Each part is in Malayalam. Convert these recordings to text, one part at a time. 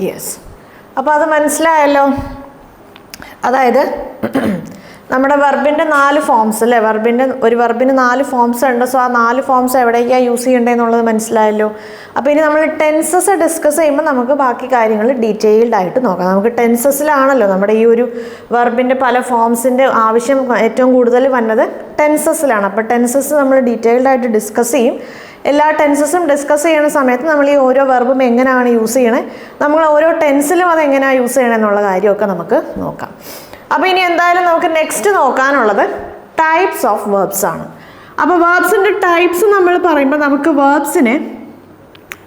യെസ്. അപ്പോൾ അത് മനസ്സിലായല്ലോ. അതായത് നമ്മുടെ വെർബിൻ്റെ 4 ഫോംസ് അല്ലേ, ഒരു വെർബിന് 4 ഫോംസ് ഉണ്ട്. സോ ആ 4 ഫോംസ് എവിടേക്കാണ് യൂസ് ചെയ്യേണ്ടതെന്നുള്ളത് മനസ്സിലായല്ലോ. അപ്പോൾ ഇനി നമ്മൾ ടെൻസസ് ഡിസ്കസ് ചെയ്യുമ്പോൾ നമുക്ക് ബാക്കി കാര്യങ്ങൾ ഡീറ്റെയിൽഡ് ആയിട്ട് നോക്കാം. നമുക്ക് ടെൻസസിലാണല്ലോ നമ്മുടെ ഈ ഒരു വെർബിൻ്റെ പല ഫോംസിൻ്റെ ആവശ്യം ഏറ്റവും കൂടുതൽ വന്നത് ടെൻസസിലാണ്. അപ്പോൾ ടെൻസസ് നമ്മൾ ഡീറ്റെയിൽഡ് ആയിട്ട് ഡിസ്കസ് ചെയ്യും. എല്ലാ ടെൻസസും ഡിസ്കസ് ചെയ്യുന്ന സമയത്ത് നമ്മൾ ഈ ഓരോ വെർബും എങ്ങനെയാണ് യൂസ് ചെയ്യണേ, നമ്മൾ ഓരോ ടെൻസിലും അത് എങ്ങനെയാണ് യൂസ് ചെയ്യണം എന്നുള്ള കാര്യമൊക്കെ നമുക്ക് നോക്കാം. അപ്പോൾ ഇനി എന്തായാലും നമുക്ക് നെക്സ്റ്റ് നോക്കാനുള്ളത് ടൈപ്സ് ഓഫ് വേർബ്സ് ആണ്. അപ്പോൾ വേർബ്സിൻ്റെ ടൈപ്സ് നമ്മൾ പറയുമ്പോൾ നമുക്ക് വേർബ്സിനെ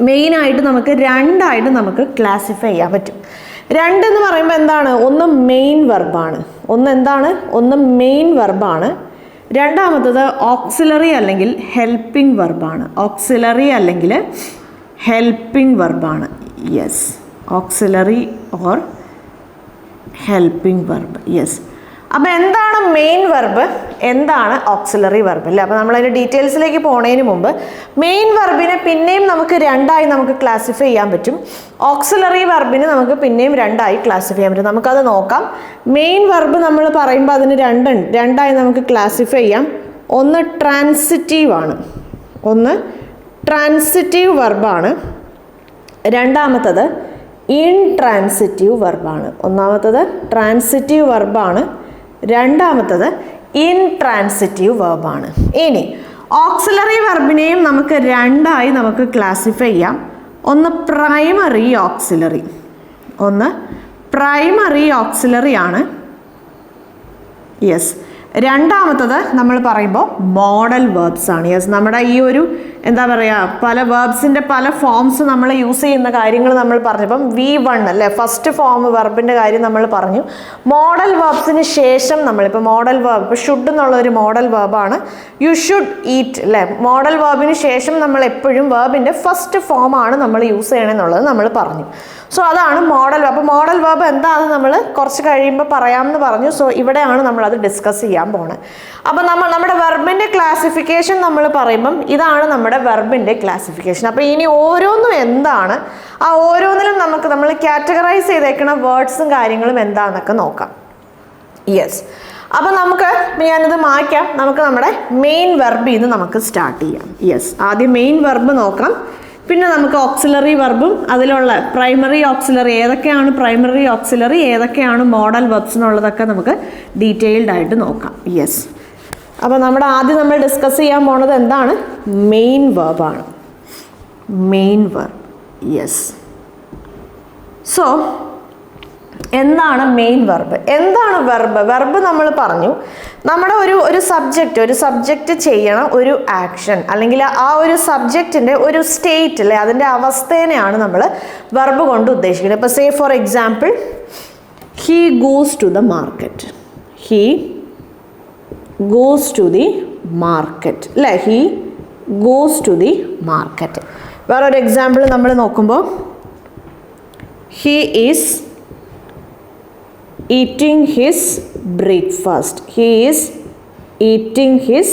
മെയിനായിട്ട് നമുക്ക് 2 ആയിട്ട് നമുക്ക് ക്ലാസിഫൈ ചെയ്യാൻ പറ്റും. 2 എന്ന് പറയുമ്പോൾ എന്താണ്, ഒന്ന് മെയിൻ വെർബാണ്, ഒന്ന് മെയിൻ വെർബാണ്. രണ്ടാമത്തത് ഓക്സിലറി അല്ലെങ്കിൽ ഹെൽപ്പിംഗ് വെർബാണ്. Yes, auxiliary or helping verb. Yes. അപ്പോൾ എന്താണ് മെയിൻ വെർബ്, എന്താണ് ഓക്സിലറി വെർബ് അല്ലേ? അപ്പോൾ നമ്മളതിൻ്റെ ഡീറ്റെയിൽസിലേക്ക് പോകുന്നതിന് മുമ്പ് മെയിൻ വെർബിനെ പിന്നെയും നമുക്ക് 2 ആയി നമുക്ക് ക്ലാസിഫൈ ചെയ്യാൻ പറ്റും. ഓക്സിലറി വെർബിന് നമുക്ക് പിന്നെയും 2 ആയി ക്ലാസിഫൈ ചെയ്യാൻ പറ്റും. നമുക്കത് നോക്കാം. മെയിൻ വെർബ് നമ്മൾ പറയുമ്പോൾ അതിന് 2 ആയി നമുക്ക് ക്ലാസിഫൈ ചെയ്യാം. ഒന്ന് ട്രാൻസിറ്റീവ് ആണ്, ട്രാൻസിറ്റീവ് വെർബാണ്. രണ്ടാമത്തത് ഇൻട്രാൻസിറ്റീവ് വെർബാണ്. ഒന്നാമത്തത് ട്രാൻസിറ്റീവ് വെർബാണ്, രണ്ടാമത്തത് ഇൻട്രാൻസിറ്റീവ് വെർബാണ്. ഇനി ഓക്സിലറി വെർബിനെയും നമുക്ക് 2 ആയി നമുക്ക് ക്ലാസിഫൈ ചെയ്യാം. ഒന്ന് പ്രൈമറി ഓക്സിലറി ആണ്. യെസ്. രണ്ടാമത്തത് നമ്മൾ പറയുമ്പോൾ മോഡൽ വേർബ്സ് ആണ്. യെസ്, നമ്മുടെ ഈ ഒരു എന്താ പറയുക, പല വേർബ്സിൻ്റെ പല ഫോംസ് നമ്മൾ യൂസ് ചെയ്യുന്ന കാര്യങ്ങൾ നമ്മൾ പറഞ്ഞപ്പം V1 അല്ലേ, ഫസ്റ്റ് ഫോം വെർബിൻ്റെ കാര്യം നമ്മൾ പറഞ്ഞു. മോഡൽ വേർബ്സിന് ശേഷം നമ്മളിപ്പോൾ മോഡൽ വേർബ്, ഇപ്പോൾ ഷുഡ് എന്നുള്ളൊരു മോഡൽ വേർബാണ്. യു ഷുഡ് ഈറ്റ് അല്ലേ, മോഡൽ വേർബിന് ശേഷം നമ്മൾ എപ്പോഴും വേർബിൻ്റെ ഫസ്റ്റ് ഫോമാണ് നമ്മൾ യൂസ് ചെയ്യണമെന്നുള്ളത് നമ്മൾ പറഞ്ഞു. സോ അതാണ് മോഡൽ. അപ്പോൾ മോഡൽ വേർബ് എന്താണെന്ന് നമ്മൾ കുറച്ച് കഴിയുമ്പോൾ പറയാമെന്ന് പറഞ്ഞു. സോ ഇവിടെയാണ് നമ്മളത് ഡിസ്കസ് ചെയ്യാൻ പോണത്. അപ്പോൾ നമ്മുടെ വെർബിൻ്റെ ക്ലാസിഫിക്കേഷൻ നമ്മൾ പറയുമ്പം ഇതാണ് നമ്മുടെ വെർബിൻ്റെ ക്ലാസിഫിക്കേഷൻ. അപ്പോൾ ഇനി ഓരോന്നും എന്താണ്, ആ ഓരോന്നിലും നമ്മൾ കാറ്റഗറൈസ് ചെയ്തേക്കുന്ന വേർഡ്സും കാര്യങ്ങളും എന്താണെന്നൊക്കെ നോക്കാം. യെസ്. അപ്പോൾ ഞാനിത് മായ്ക്കാം. നമുക്ക് നമ്മുടെ മെയിൻ വെർബിൽ നിന്ന് നമുക്ക് സ്റ്റാർട്ട് ചെയ്യാം. യെസ്, ആദ്യം മെയിൻ വെർബ് നോക്കാം. പിന്നെ നമുക്ക് ഓക്സിലറി വെർബും അതിലുള്ള പ്രൈമറി ഓക്സിലറി ഏതൊക്കെയാണ് പ്രൈമറി ഓക്സിലറി ഏതൊക്കെയാണ് മോഡൽ വെർബ്സ് എന്നുള്ളതൊക്കെ നമുക്ക് ഡീറ്റെയിൽഡ് ആയിട്ട് നോക്കാം. യെസ്. അപ്പോൾ ആദ്യം നമ്മൾ ഡിസ്കസ് ചെയ്യാൻ പോണത് എന്താണ്, മെയിൻ വെർബാണ്. Main verb. യെസ്. സോ എന്താണ് മെയിൻ വെർബ്, എന്താണ് വെർബ് നമ്മൾ പറഞ്ഞു, നമ്മുടെ ഒരു സബ്ജക്റ്റ് ചെയ്യണം ഒരു ആക്ഷൻ, അല്ലെങ്കിൽ ആ ഒരു സബ്ജക്റ്റിൻ്റെ ഒരു സ്റ്റേറ്റ് അല്ലേ, അതിൻ്റെ അവസ്ഥേനെയാണ് നമ്മൾ വെർബ് കൊണ്ട് ഉദ്ദേശിക്കുന്നത്. ഇപ്പോൾ say for example, he goes to the market. He goes to the market അല്ലേ, he goes to the market. വേറൊരു എക്സാമ്പിൾ നമ്മൾ നോക്കുമ്പോൾ, he is eating his breakfast. He is eating his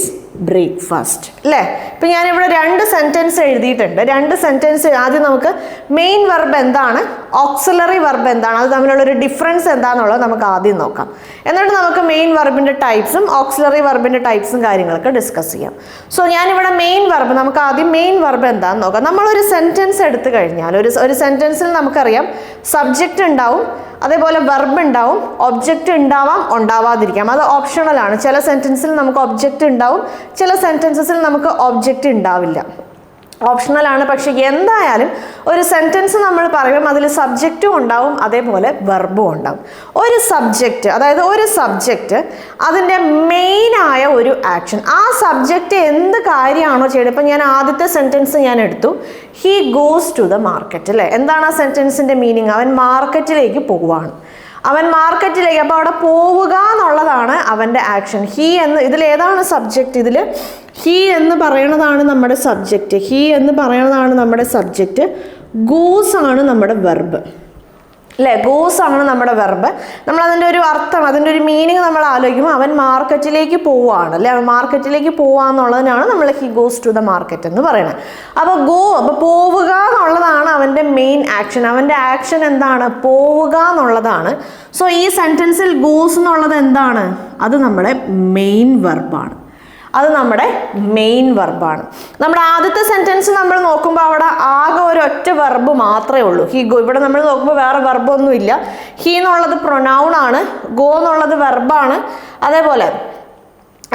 breakfast അല്ലേ. ഇപ്പം ഞാനിവിടെ 2 സെൻറ്റൻസ് എഴുതിയിട്ടുണ്ട്. 2 സെൻറ്റൻസ് ആദ്യം നമുക്ക് മെയിൻ വെർബ് എന്താണ്, ഓക്സിലറി വെർബ് എന്താണ്, അത് തമ്മിലുള്ളൊരു ഡിഫറൻസ് എന്താണെന്നുള്ളത് നമുക്ക് ആദ്യം നോക്കാം. എന്നിട്ട് നമുക്ക് മെയിൻ വെർബിൻ്റെ ടൈപ്സും ഓക്സിലറി വെർബിൻ്റെ ടൈപ്സും കാര്യങ്ങളൊക്കെ ഡിസ്കസ് ചെയ്യാം. സോ ഞാനിവിടെ മെയിൻ വെർബ്, നമുക്ക് ആദ്യം മെയിൻ വെർബ് എന്താണെന്ന് നോക്കാം. നമ്മളൊരു സെൻറ്റൻസ് എടുത്തു കഴിഞ്ഞാൽ ഒരു സെൻറ്റൻസിൽ നമുക്കറിയാം സബ്ജക്റ്റ് ഉണ്ടാവും, അതേപോലെ വെർബ് ഉണ്ടാവും, ഒബ്ജക്റ്റ് ഉണ്ടാവാം, ഉണ്ടാവാതിരിക്കാം. അത് ഓപ്ഷണലാണ്. ചില സെൻറ്റൻസിൽ നമുക്ക് ഒബ്ജക്റ്റ് ഉണ്ടാവും, ചില സെൻറ്റൻസസിൽ നമുക്ക് ഒബ്ജക്റ്റ് ഉണ്ടാവില്ല. ഓപ്ഷണലാണ്. പക്ഷെ എന്തായാലും ഒരു സെൻറ്റൻസ് നമ്മൾ പറയുമ്പോൾ അതിൽ സബ്ജക്റ്റും ഉണ്ടാവും, അതേപോലെ വെർബും ഉണ്ടാവും. ഒരു സബ്ജക്റ്റ് അതിൻ്റെ മെയിനായ ഒരു ആക്ഷൻ, ആ സബ്ജക്റ്റ് എന്ത് കാര്യമാണോ ചെയ്യുന്നത്. ഇപ്പം ഞാൻ ആദ്യത്തെ സെൻറ്റൻസ് ഞാൻ എടുത്തു, he goes to the market അല്ലേ. എന്താണ് ആ സെൻറ്റൻസിൻ്റെ മീനിങ്, അവൻ മാർക്കറ്റിലേക്ക് പോവുകയാണ്. അപ്പോൾ അവിടെ പോവുക എന്നുള്ളതാണ് അവൻ്റെ ആക്ഷൻ. ഹീ എന്ന് ഇതിലേതാണ് സബ്ജക്റ്റ്, ഇതിൽ ഹീ എന്ന് പറയുന്നതാണ് നമ്മുടെ സബ്ജക്റ്റ്. ഗോസ് ആണ് നമ്മുടെ വെർബ് അല്ലേ, ഗോസ് ആണ് നമ്മുടെ വെർബ്. നമ്മൾ അതിൻ്റെ ഒരു അർത്ഥം, അതിൻ്റെ ഒരു മീനിങ് നമ്മൾ ആലോചിക്കുമ്പോൾ അവൻ മാർക്കറ്റിലേക്ക് പോവുകയാണ് അല്ലേ, അവൻ മാർക്കറ്റിലേക്ക് പോവാന്നുള്ളതിനാണ് നമ്മൾ he goes to the market എന്ന് പറയുന്നത്. അപ്പോൾ പോവുക എന്നുള്ളതാണ് അവൻ്റെ മെയിൻ ആക്ഷൻ, അവൻ്റെ ആക്ഷൻ എന്താണ്? പോവുക എന്നുള്ളതാണ്. സോ ഈ സെൻറ്റൻസിൽ ഗോസ് എന്നുള്ളത് എന്താണ്? അത് നമ്മുടെ മെയിൻ വെർബാണ്. അത് നമ്മുടെ മെയിൻ വെർബാണ്. നമ്മുടെ ആദ്യത്തെ സെൻറ്റൻസ് നമ്മൾ നോക്കുമ്പോൾ അവിടെ ആകെ ഒരൊറ്റ വെർബ് മാത്രമേ ഉള്ളൂ, ഹി ഗോ. ഇവിടെ നമ്മൾ നോക്കുമ്പോൾ വേറെ വെർബൊന്നുമില്ല. ഹി എന്നുള്ളത് പ്രൊനൗൺ ആണ്, ഗോ എന്നുള്ളത് വെർബാണ്. അതേപോലെ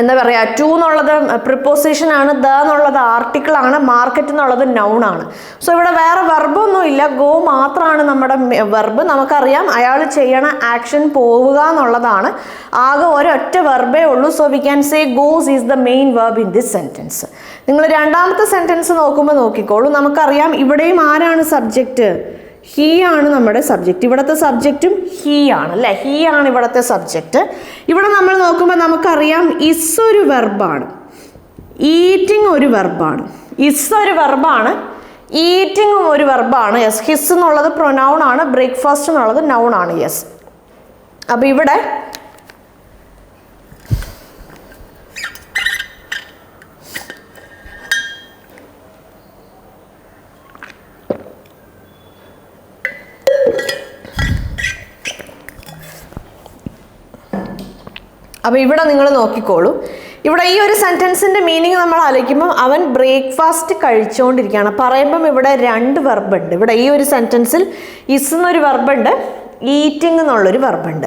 എന്താ പറയുക, ടു എന്നുള്ളത് പ്രിപ്പോസിഷൻ ആണ്, ദ എന്നുള്ളത് ആർട്ടിക്കിൾ ആണ്, മാർക്കറ്റ് എന്നുള്ളത് നൗൺ ആണ്. സോ ഇവിടെ വേറെ വെർബൊന്നും ഇല്ല, ഗോ മാത്രമാണ് നമ്മുടെ വെർബ്. നമുക്കറിയാം അയാൾ ചെയ്യണ ആക്ഷൻ പോവുക എന്നുള്ളതാണ്. ആകെ ഒരൊറ്റ വെർബേ ഉള്ളൂ. So we can say goes is the main verb in this sentence. നിങ്ങൾ രണ്ടാമത്തെ സെൻറ്റൻസ് നോക്കുമ്പോൾ നോക്കിക്കോളൂ. നമുക്കറിയാം ഇവിടെയും ആരാണ് സബ്ജക്റ്റ്? ഹീ ആണ് നമ്മുടെ സബ്ജക്റ്റ്. ഇവിടുത്തെ സബ്ജക്റ്റും ഹീ ആണ് അല്ലേ? ഹീ ആണ് ഇവിടുത്തെ സബ്ജക്റ്റ്. ഇവിടെ നമ്മൾ നോക്കുമ്പോൾ നമുക്കറിയാം ഇസ് ഒരു വെർബാണ്, ഈറ്റിംഗ് ഒരു വെർബാണ്. ഇസ് ഒരു വെർബാണ്, ഈറ്റിംഗും ഒരു വെർബാണ്. യെസ്. ഹിസ് എന്നുള്ളത് പ്രൊനൗൺ ആണ്, ബ്രേക്ക്ഫാസ്റ്റ് എന്നുള്ളത് നൗൺ ആണ്. യെസ്. അപ്പോൾ ഇവിടെ നിങ്ങൾ നോക്കിക്കോളൂ. ഇവിടെ ഈ ഒരു സെൻറ്റൻസിൻ്റെ മീനിങ് നമ്മൾ ആലോചിക്കുമ്പോൾ അവൻ ബ്രേക്ക്ഫാസ്റ്റ് കഴിച്ചുകൊണ്ടിരിക്കുകയാണ്. പറയുമ്പം ഇവിടെ രണ്ട് വെർബുണ്ട്. ഇവിടെ ഈ ഒരു സെൻറ്റൻസിൽ ഇസ് എന്നൊരു വെർബുണ്ട്, ഈറ്റിംഗ് എന്നുള്ളൊരു വെർബുണ്ട്.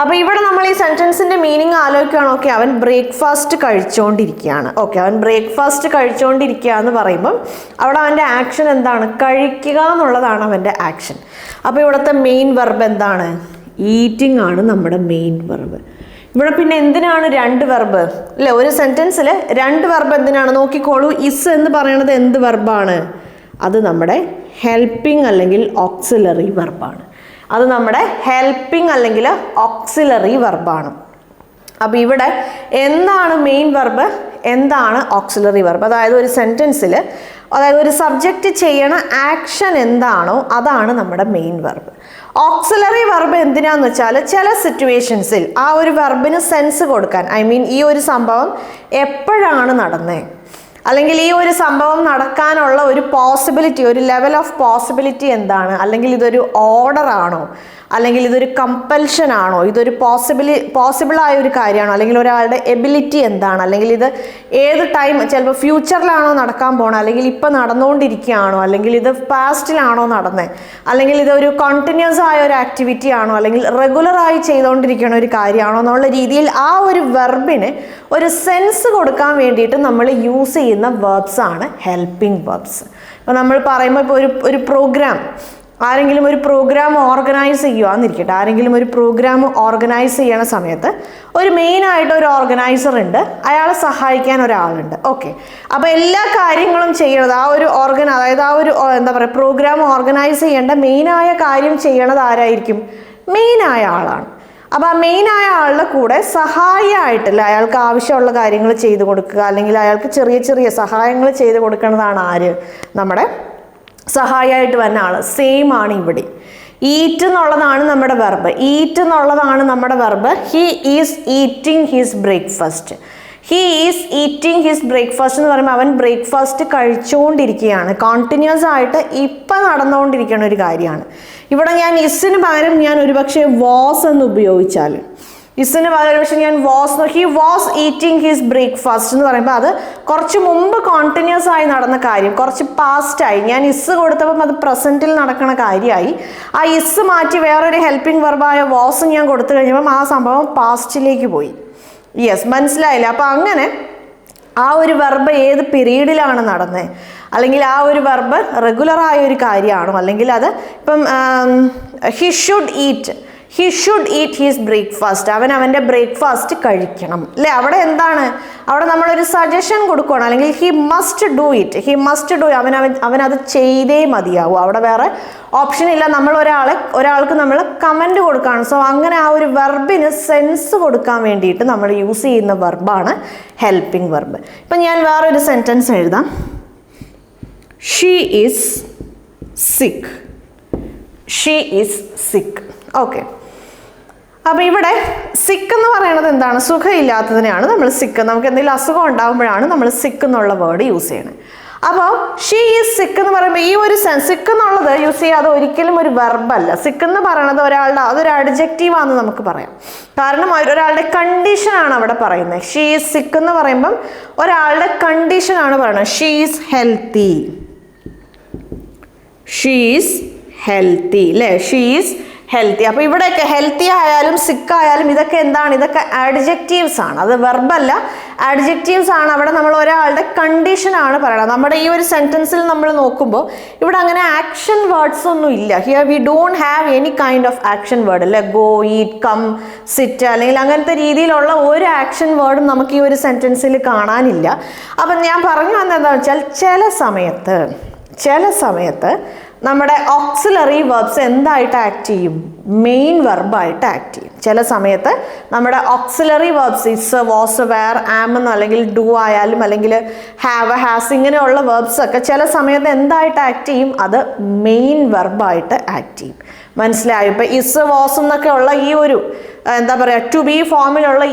അപ്പോൾ ഇവിടെ നമ്മൾ ഈ സെൻറ്റൻസിൻ്റെ മീനിങ് ആലോചിക്കുകയാണ്. ഓക്കെ, അവൻ ബ്രേക്ക്ഫാസ്റ്റ് കഴിച്ചുകൊണ്ടിരിക്കുകയാണ്. ഓക്കെ, അവൻ ബ്രേക്ക്ഫാസ്റ്റ് കഴിച്ചുകൊണ്ടിരിക്കുക എന്ന് പറയുമ്പം അവിടെ അവൻ്റെ ആക്ഷൻ എന്താണ്? കഴിക്കുക എന്നുള്ളതാണ് അവൻ്റെ ആക്ഷൻ. അപ്പോൾ ഇവിടുത്തെ മെയിൻ വെർബ് എന്താണ്? ഈറ്റിംഗ് ആണ് നമ്മുടെ മെയിൻ വെർബ്. ഇവിടെ പിന്നെ എന്തിനാണ് രണ്ട് വെർബ് അല്ലേ? ഒരു സെൻറ്റൻസിൽ രണ്ട് വെർബ് എന്തിനാണ്? നോക്കിക്കോളൂ. ഇസ് എന്ന് പറയുന്നത് എന്ത് വെർബാണ്? അത് നമ്മുടെ ഹെൽപ്പിംഗ് അല്ലെങ്കിൽ ഓക്സിലറി വെർബാണ്. അത് നമ്മുടെ ഹെൽപ്പിംഗ് അല്ലെങ്കിൽ ഓക്സിലറി വെർബാണ്. അപ്പോൾ ഇവിടെ എന്താണ് മെയിൻ വെർബ്, എന്താണ് ഓക്സിലറി വെർബ്? അതായത് ഒരു സെൻറ്റൻസിൽ അതായത് ഒരു സബ്ജക്റ്റ് ചെയ്യണ ആക്ഷൻ എന്താണോ അതാണ് നമ്മുടെ മെയിൻ വെർബ്. ഓക്സിലറി വെർബ് എന്തിനാന്ന് വെച്ചാൽ ചില സിറ്റുവേഷൻസിൽ ആ ഒരു വെർബിന് സെൻസ് കൊടുക്കാൻ, ഐ മീൻ ഈ ഒരു സംഭവം എപ്പോഴാണ് നടന്നേ, അല്ലെങ്കിൽ ഈ ഒരു സംഭവം നടക്കാനുള്ള ഒരു പോസിബിലിറ്റി, ഒരു ലെവൽ ഓഫ് പോസിബിലിറ്റി എന്താണ്, അല്ലെങ്കിൽ ഇതൊരു ഓർഡർ ആണോ, അല്ലെങ്കിൽ ഇതൊരു കമ്പൽഷൻ ആണോ, ഇതൊരു പോസിബിളായ ഒരു കാര്യമാണോ, അല്ലെങ്കിൽ ഒരാളുടെ എബിലിറ്റി എന്താണ്, അല്ലെങ്കിൽ ഇത് ഏത് ടൈം, ചിലപ്പോൾ ഫ്യൂച്ചറിലാണോ നടക്കാൻ പോകണം, അല്ലെങ്കിൽ ഇപ്പം നടന്നുകൊണ്ടിരിക്കുകയാണോ, അല്ലെങ്കിൽ ഇത് പാസ്റ്റിലാണോ നടന്നത്, അല്ലെങ്കിൽ ഇതൊരു കണ്ടിന്യൂസ് ആയ ഒരു ആക്ടിവിറ്റി ആണോ, അല്ലെങ്കിൽ റെഗുലറായി ചെയ്തുകൊണ്ടിരിക്കുന്ന ഒരു കാര്യമാണോ എന്നുള്ള രീതിയിൽ ആ ഒരു വെർബിന് ഒരു സെൻസ് കൊടുക്കാൻ വേണ്ടിയിട്ട് നമ്മൾ യൂസ് ചെയ്യുന്ന വെർബ്സ് ആണ് ഹെൽപ്പിംഗ് വെർബ്സ്. അപ്പോൾ നമ്മൾ പറയുമ്പോൾ ഇപ്പോൾ ഒരു പ്രോഗ്രാം, ആരെങ്കിലും ഒരു പ്രോഗ്രാം ഓർഗനൈസ് ചെയ്യുകയെന്നിരിക്കട്ടെ, ആരെങ്കിലും ഒരു പ്രോഗ്രാം ഓർഗനൈസ് ചെയ്യണ സമയത്ത് ഒരു മെയിനായിട്ട് ഒരു ഓർഗനൈസർ ഉണ്ട്, അയാളെ സഹായിക്കാൻ ഒരാളുണ്ട്. ഓക്കെ, അപ്പോൾ എല്ലാ കാര്യങ്ങളും ചെയ്യണത് ആ ഒരു അതായത് ആ ഒരു എന്താ പറയുക പ്രോഗ്രാം ഓർഗനൈസ് ചെയ്യേണ്ട മെയിനായ കാര്യം ചെയ്യണത് ആരായിരിക്കും? മെയിനായ ആളാണ്. അപ്പോൾ ആ മെയിനായ ആളുടെ കൂടെ സഹായമായിട്ടല്ല അയാൾക്ക് ആവശ്യമുള്ള കാര്യങ്ങൾ ചെയ്തു കൊടുക്കുക, അല്ലെങ്കിൽ അയാൾക്ക് ചെറിയ ചെറിയ സഹായങ്ങൾ ചെയ്ത് കൊടുക്കുന്നതാണ് ആര്? നമ്മുടെ സഹായമായിട്ട് വന്ന ആൾ. സെയിം ആണ് ഇവിടെ. ഈറ്റ് എന്നുള്ളതാണ് നമ്മുടെ വെർബ്. ഈറ്റ് എന്നുള്ളതാണ് നമ്മുടെ verb. He is eating his breakfast. He is eating his breakfast എന്ന് പറയുമ്പോൾ അവൻ ബ്രേക്ക്ഫാസ്റ്റ് കഴിച്ചുകൊണ്ടിരിക്കുകയാണ്. കോണ്ടിന്യൂസ് ആയിട്ട് ഇപ്പം നടന്നുകൊണ്ടിരിക്കുന്ന ഒരു കാര്യമാണ്. ഇവിടെ ഞാൻ ഇസിന് പകരം ഞാൻ ഒരുപക്ഷെ വാസ് എന്ന് ഉപയോഗിച്ചാൽ, ഇസിന് പകരം പക്ഷെ ഞാൻ he was eating his breakfast എന്ന് പറയുമ്പോൾ അത് കുറച്ച് മുമ്പ് കോണ്ടിന്യൂസ് ആയി നടന്ന കാര്യം, കുറച്ച് പാസ്റ്റായി. ഞാൻ ഇസ് കൊടുത്തപ്പം അത് പ്രസൻറ്റിൽ നടക്കുന്ന കാര്യമായി. ആ ഇസ് മാറ്റി വേറൊരു ഹെൽപ്പിംഗ് വെർബായ വാസ് ഞാൻ കൊടുത്തു കഴിഞ്ഞപ്പം ആ സംഭവം പാസ്റ്റിലേക്ക് പോയി. യെസ്, മനസ്സിലായില്ല? അപ്പം അങ്ങനെ ആ ഒരു വെർബ് ഏത് പീരീഡിലാണ് നടന്നത്, അല്ലെങ്കിൽ ആ ഒരു വെർബ് റെഗുലറായ ഒരു കാര്യമാണോ, അല്ലെങ്കിൽ അത് ഇപ്പം he should eat his breakfast, അവൻ്റെ ബ്രേക്ക്ഫാസ്റ്റ് കഴിക്കണം അല്ലേ? അവിടെ എന്താണ്? അവിടെ നമ്മളൊരു സജഷൻ കൊടുക്കുകയാണ്, അല്ലെങ്കിൽ ഹി മസ്റ്റ് ഡു അവനത് ചെയ്തേ മതിയാവും. അവിടെ വേറെ ഓപ്ഷൻ ഇല്ല. നമ്മൾ ഒരാൾക്ക് നമ്മൾ കമൻറ്റ് കൊടുക്കുകയാണ്. സോ അങ്ങനെ ആ ഒരു വെർബിന് സെൻസ് കൊടുക്കാൻ വേണ്ടിയിട്ട് നമ്മൾ യൂസ് ചെയ്യുന്ന വെർബാണ് ഹെൽപ്പിംഗ് വെർബ്. ഇപ്പം ഞാൻ വേറൊരു സെൻറ്റൻസ് എഴുതാം. ഷീ ഈസ് സിക്ക്. ഓക്കെ, അപ്പോൾ ഇവിടെ സിക്ക് എന്ന് പറയുന്നത് എന്താണ്? സുഖമില്ലാത്തതിനെയാണ് നമ്മൾ സിക്ക്. നമുക്ക് എന്തെങ്കിലും അസുഖം ഉണ്ടാകുമ്പോഴാണ് നമ്മൾ സിക്ക് എന്നുള്ള വേർഡ് യൂസ് ചെയ്യണത്. അപ്പോൾ ഷീ ഈസ് സിക്ക് എന്ന് പറയുമ്പോൾ ഈ ഒരു സിക്ക് എന്നുള്ളത് യൂസ് ചെയ്യുക, അത് ഒരിക്കലും ഒരു വെർബല്ല. സിക്ക് എന്ന് പറയുന്നത് അതൊരു അഡ്ജക്റ്റീവ് ആണെന്ന് നമുക്ക് പറയാം. കാരണം ഒരാളുടെ കണ്ടീഷനാണ് അവിടെ പറയുന്നത്. ഷീ ഈസ് സിക്ക് എന്ന് പറയുമ്പം ഒരാളുടെ കണ്ടീഷനാണ് പറയുന്നത്. She is healthy, she is healthy അല്ലേ, ഷീ ഈസ് ഹെൽത്തി. അപ്പോൾ ഇവിടെയൊക്കെ ഹെൽത്തി ആയാലും സിക്ക് ആയാലും ഇതൊക്കെ എന്താണ്? ഇതൊക്കെ ആഡ്ജക്റ്റീവ്സ് ആണ്, അത് വെർബല്ല, ആഡ്ജക്റ്റീവ്സ് ആണ്. അവിടെ നമ്മൾ ഒരാളുടെ കണ്ടീഷനാണ് പറയുന്നത്. നമ്മുടെ ഈ ഒരു സെൻറ്റൻസിൽ നമ്മൾ നോക്കുമ്പോൾ ഇവിടെ അങ്ങനെ ആക്ഷൻ വേർഡ്സ് ഒന്നും ഇല്ല. Here we don't have any kind of action word അല്ലേ, ഗോ, ഈറ്റ്, കം, സിറ്റ് അല്ലെങ്കിൽ അങ്ങനത്തെ രീതിയിലുള്ള ഒരു ആക്ഷൻ വേർഡും നമുക്ക് ഈ ഒരു സെൻറ്റൻസിൽ കാണാനില്ല. അപ്പം ഞാൻ പറഞ്ഞു വന്നതെന്താണെന്ന് വെച്ചാൽ ചില സമയത്ത് നമ്മുടെ ഓക്സിലറി വെർബ്സ് എന്തായിട്ട് ആക്ട് ചെയ്യും? മെയിൻ വെർബായിട്ട് ആക്ട് ചെയ്യും. ചില സമയത്ത് നമ്മുടെ auxiliary verbs is, was, were, am എന്നോ അല്ലെങ്കിൽ ഡു ആയാലും അല്ലെങ്കിൽ ഹാവ്, ഹാസ് ഇങ്ങനെയുള്ള വെർബ്സ് ഒക്കെ ചില സമയത്ത് എന്തായിട്ട് ആക്ട് ചെയ്യും? അത് മെയിൻ വെർബായിട്ട് ആക്ട് ചെയ്യും. മനസ്സിലായോ? ഇപ്പം ഇസ്, വാസ് എന്നൊക്കെ ഉള്ള ഈ ഒരു എന്താ പറയുക ടു ബി ഫോമിലുള്ള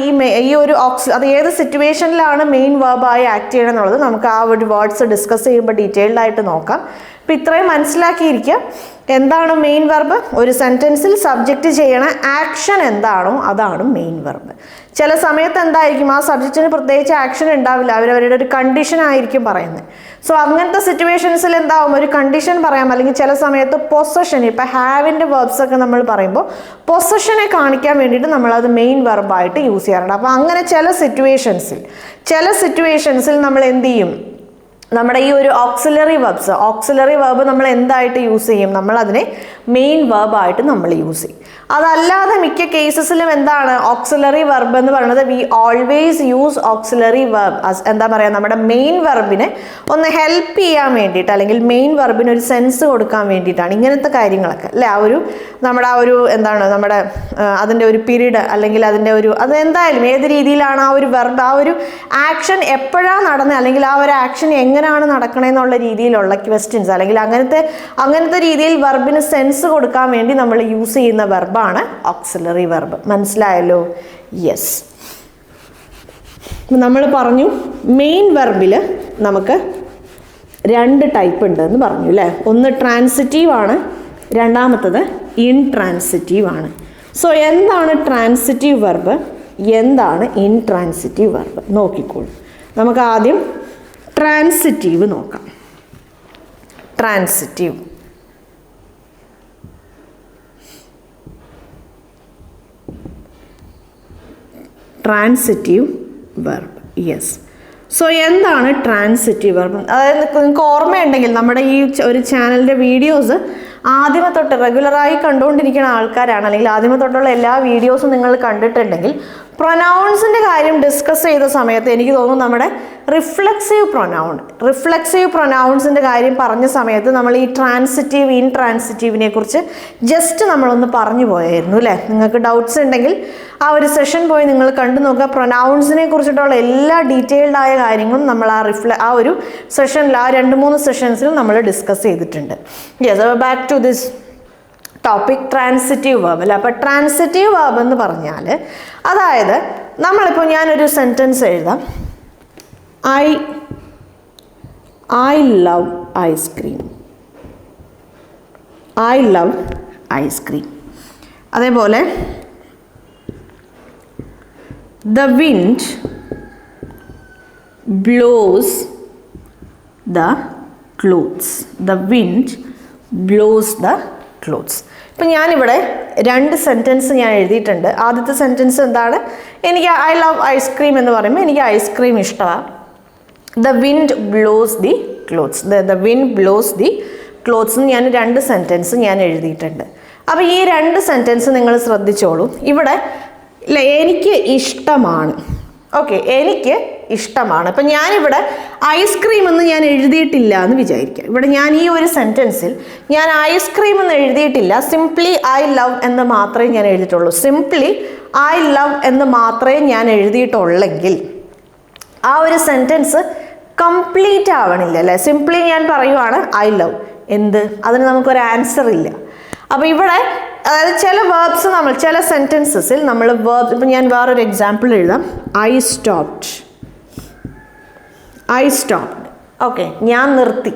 ഈ ഒരു അത് ഏത് സിറ്റുവേഷനിലാണ് മെയിൻ വെർബായി ആക്ട് ചെയ്യണം എന്നുള്ളത് നമുക്ക് ആ ഒരു വേർഡ്സ് ഡിസ്കസ് ചെയ്യുമ്പോൾ ഡീറ്റെയിൽഡ് ആയിട്ട് നോക്കാം. അപ്പം ഇത്രയും മനസ്സിലാക്കിയിരിക്കുക. എന്താണ് മെയിൻ വെർബ്? ഒരു സെൻറ്റൻസിൽ സബ്ജക്റ്റ് ചെയ്യണ ആക്ഷൻ എന്താണോ അതാണ് മെയിൻ വെർബ്. ചില സമയത്ത് എന്തായിരിക്കും? ആ സബ്ജക്റ്റിന് പ്രത്യേകിച്ച് ആക്ഷൻ ഉണ്ടാവില്ല, അവരവരുടെ ഒരു കണ്ടീഷൻ ആയിരിക്കും പറയുന്നത്. സോ അങ്ങനത്തെ സിറ്റുവേഷൻസിൽ എന്താവും? ഒരു കണ്ടീഷൻ പറയാം. അല്ലെങ്കിൽ ചില സമയത്ത് പൊസഷൻ, ഇപ്പം ഹാവിൻ്റെ വേർബ്സ് ഒക്കെ നമ്മൾ പറയുമ്പോൾ പൊസഷനെ കാണിക്കാൻ വേണ്ടിയിട്ട് നമ്മളത് മെയിൻ വെർബായിട്ട് യൂസ് ചെയ്യാറുണ്ട്. അപ്പോൾ അങ്ങനെ ചില സിറ്റുവേഷൻസിൽ നമ്മൾ എന്ത് ചെയ്യും? നമ്മുടെ ഈ ഒരു ഓക്സിലറി വെർബ് നമ്മൾ എന്തായിട്ട് യൂസ് ചെയ്യും? നമ്മൾ അതിനെ മെയിൻ വെർബായിട്ട് നമ്മൾ യൂസ് ചെയ്യും. അതല്ലാതെ മിക്ക കേസസിലും എന്താണ് ഓക്സിലറി വെർബ് എന്ന് പറയുന്നത്? We always use auxiliary verb എന്താ പറയുക, നമ്മുടെ മെയിൻ വെർബിനെ ഒന്ന് ഹെൽപ്പ് ചെയ്യാൻ വേണ്ടിയിട്ട് അല്ലെങ്കിൽ മെയിൻ വെർബിന് ഒരു സെൻസ് കൊടുക്കാൻ വേണ്ടിയിട്ടാണ് ഇങ്ങനത്തെ കാര്യങ്ങളൊക്കെ അല്ലേ. നമ്മുടെ എന്താണ് നമ്മുടെ അതിൻ്റെ ഒരു പീരീഡ് അല്ലെങ്കിൽ അതിൻ്റെ അത് എന്തായാലും ഏത് രീതിയിലാണ് ആ ഒരു വെർബ്, ആ ഒരു ആക്ഷൻ എപ്പോഴാണ് നടന്നത് അല്ലെങ്കിൽ ആ ഒരു ആക്ഷൻ എങ്ങനെയാണ് നടക്കണമെന്നുള്ള രീതിയിലുള്ള ക്വസ്റ്റ്യൻസ് അല്ലെങ്കിൽ അങ്ങനത്തെ രീതിയിൽ വെർബിന് സെൻസ് കൊടുക്കാൻ വേണ്ടി നമ്മൾ യൂസ് ചെയ്യുന്ന വെർബാണ് ഓക്സിലറി വെർബ്. മനസ്സിലായല്ലോ? യെസ്. നമ്മൾ പറഞ്ഞു മെയിൻ വെർബിൽ നമുക്ക് 2 ടൈപ്പ് ഉണ്ട് എന്ന് പറഞ്ഞു അല്ലേ. ഒന്ന് ട്രാൻസിറ്റീവ് ആണ്, രണ്ടാമത്തത് ഇൻട്രാൻസിറ്റീവ് ആണ്. സോ എന്താണ് ട്രാൻസിറ്റീവ് വെർബ്, എന്താണ് ഇൻട്രാൻസിറ്റീവ് വെർബ് നോക്കിക്കോളൂ. നമുക്ക് ആദ്യം ട്രാൻസിറ്റീവ് നോക്കാം. Transitive verb. യെസ്. സോ എന്താണ് ട്രാൻസിറ്റീവ് വെർബ്? അതായത് നിങ്ങൾക്ക് ഓർമ്മയുണ്ടെങ്കിൽ നമ്മുടെ ഈ ഒരു ചാനലിൻ്റെ വീഡിയോസ് ആദ്യമേ തൊട്ട് റെഗുലറായി കണ്ടുകൊണ്ടിരിക്കുന്ന ആൾക്കാരാണ് അല്ലെങ്കിൽ ആദ്യമേ തൊട്ടുള്ള എല്ലാ വീഡിയോസും നിങ്ങൾ കണ്ടിട്ടുണ്ടെങ്കിൽ പ്രൊനൗൺസിൻ്റെ കാര്യം ഡിസ്കസ് ചെയ്ത സമയത്ത് എനിക്ക് തോന്നുന്നു നമ്മുടെ റിഫ്ലെക്സീവ് പ്രൊനൗൺസിൻ്റെ കാര്യം പറഞ്ഞ സമയത്ത് നമ്മൾ ഈ ട്രാൻസിറ്റീവ് ഇൻട്രാൻസിറ്റീവിനെ കുറിച്ച് ജസ്റ്റ് നമ്മളൊന്ന് പറഞ്ഞു പോയായിരുന്നു അല്ലേ. നിങ്ങൾക്ക് ഡൗട്ട്സ് ഉണ്ടെങ്കിൽ ആ ഒരു സെഷൻ പോയി നിങ്ങൾ കണ്ടു നോക്കുക. പ്രൊനൗൺസിനെ കുറിച്ചിട്ടുള്ള എല്ലാ ഡീറ്റെയിൽഡ് ആയ കാര്യങ്ങളും നമ്മൾ ആ ഒരു സെഷനിൽ ആ 2-3 സെഷൻസിൽ നമ്മൾ ഡിസ്കസ് ചെയ്തിട്ടുണ്ട്. Yes. Back to this topic transitive verb അല്ല. അപ്പോൾ ട്രാൻസിറ്റീവ് വെർബ് എന്ന് പറഞ്ഞാൽ അതായത് നമ്മളിപ്പോൾ ഞാനൊരു സെൻറ്റൻസ് എഴുതാം, ഐ ലവ് ഐസ്ക്രീം. അതേപോലെ the wind blows the clothes. ഇപ്പം ഞാനിവിടെ 2 സെൻറ്റൻസ് ഞാൻ എഴുതിയിട്ടുണ്ട്. ആദ്യത്തെ സെൻറ്റൻസ് എന്താണ്? എനിക്ക് ഐ ലവ് ഐസ്ക്രീം എന്ന് പറയുമ്പോൾ എനിക്ക് ഐസ്ക്രീം ഇഷ്ടമാണ്. The wind blows the clothes ഞാൻ 2 സെൻറ്റൻസ് ഞാൻ എഴുതിയിട്ടുണ്ട്. അപ്പോൾ ഈ 2 സെൻറ്റൻസ് നിങ്ങൾ ശ്രദ്ധിച്ചോളൂ. ഇവിടെ എനിക്ക് ഇഷ്ടമാണ്, ഓക്കെ, എനിക്ക് ഇഷ്ടമാണ്. അപ്പം ഞാനിവിടെ ഐസ്ക്രീം എന്ന് ഞാൻ എഴുതിയിട്ടില്ല എന്ന് വിചാരിക്കുക. ഇവിടെ ഞാൻ ഈ ഒരു സെൻറ്റൻസിൽ ഞാൻ ഐസ്ക്രീം എന്ന് എഴുതിയിട്ടില്ല, സിംപ്ലി ഐ ലവ് എന്ന് മാത്രമേ ഞാൻ എഴുതിയിട്ടുള്ളൂ. സിംപ്ലി ഐ ലവ് എന്ന് മാത്രമേ ഞാൻ എഴുതിയിട്ടുള്ളെങ്കിൽ ആ ഒരു സെൻറ്റൻസ് കംപ്ലീറ്റ് ആവണില്ല അല്ലേ. സിംപ്ലി ഞാൻ പറയുവാണ് ഐ ലവ്, അതിന് നമുക്കൊരു ആൻസർ ഇല്ല. അപ്പോൾ ഇവിടെ അതായത് ചില വേർബ്സ് ചില സെൻറ്റൻസസിൽ നമ്മൾ വേർബ്സ്, ഇപ്പം ഞാൻ വേറൊരു എക്സാമ്പിൾ എഴുതാം. I stopped. ഓക്കെ, ഞാൻ നിർത്തി.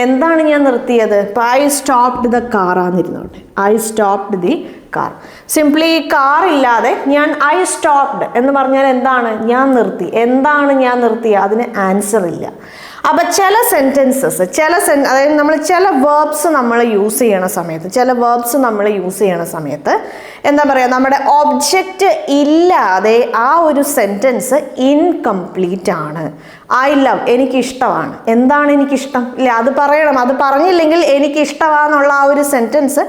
എന്താണ് ഞാൻ നിർത്തിയത്? ഇപ്പോൾ ഐ സ്റ്റോപ്ഡ് ദ കാർ ആന്നിരുന്നോട്ടെ. I stopped the car. Simply ഈ കാർ ഇല്ലാതെ ഞാൻ ഐ സ്റ്റോപ്ഡ് എന്ന് പറഞ്ഞാൽ എന്താണ്? ഞാൻ നിർത്തി. എന്താണ് ഞാൻ നിർത്തിയത്? അതിന് ആൻസർ ഇല്ല. അപ്പം ചില സെൻറ്റൻസസ് അതായത് നമ്മൾ ചില വേർബ്സ് നമ്മൾ യൂസ് ചെയ്യണ സമയത്ത് എന്താ പറയുക, നമ്മുടെ ഒബ്ജക്റ്റ് ഇല്ലാതെ ആ ഒരു സെൻറ്റൻസ് ഇൻകംപ്ലീറ്റ് ആണ്. ഐ ലവ്, എനിക്കിഷ്ടമാണ്. എന്താണ് എനിക്കിഷ്ടം? ഇല്ല, അത് പറയണം. അത് പറഞ്ഞില്ലെങ്കിൽ എനിക്കിഷ്ടമാണെന്നുള്ള ആ ഒരു സെൻറ്റൻസ്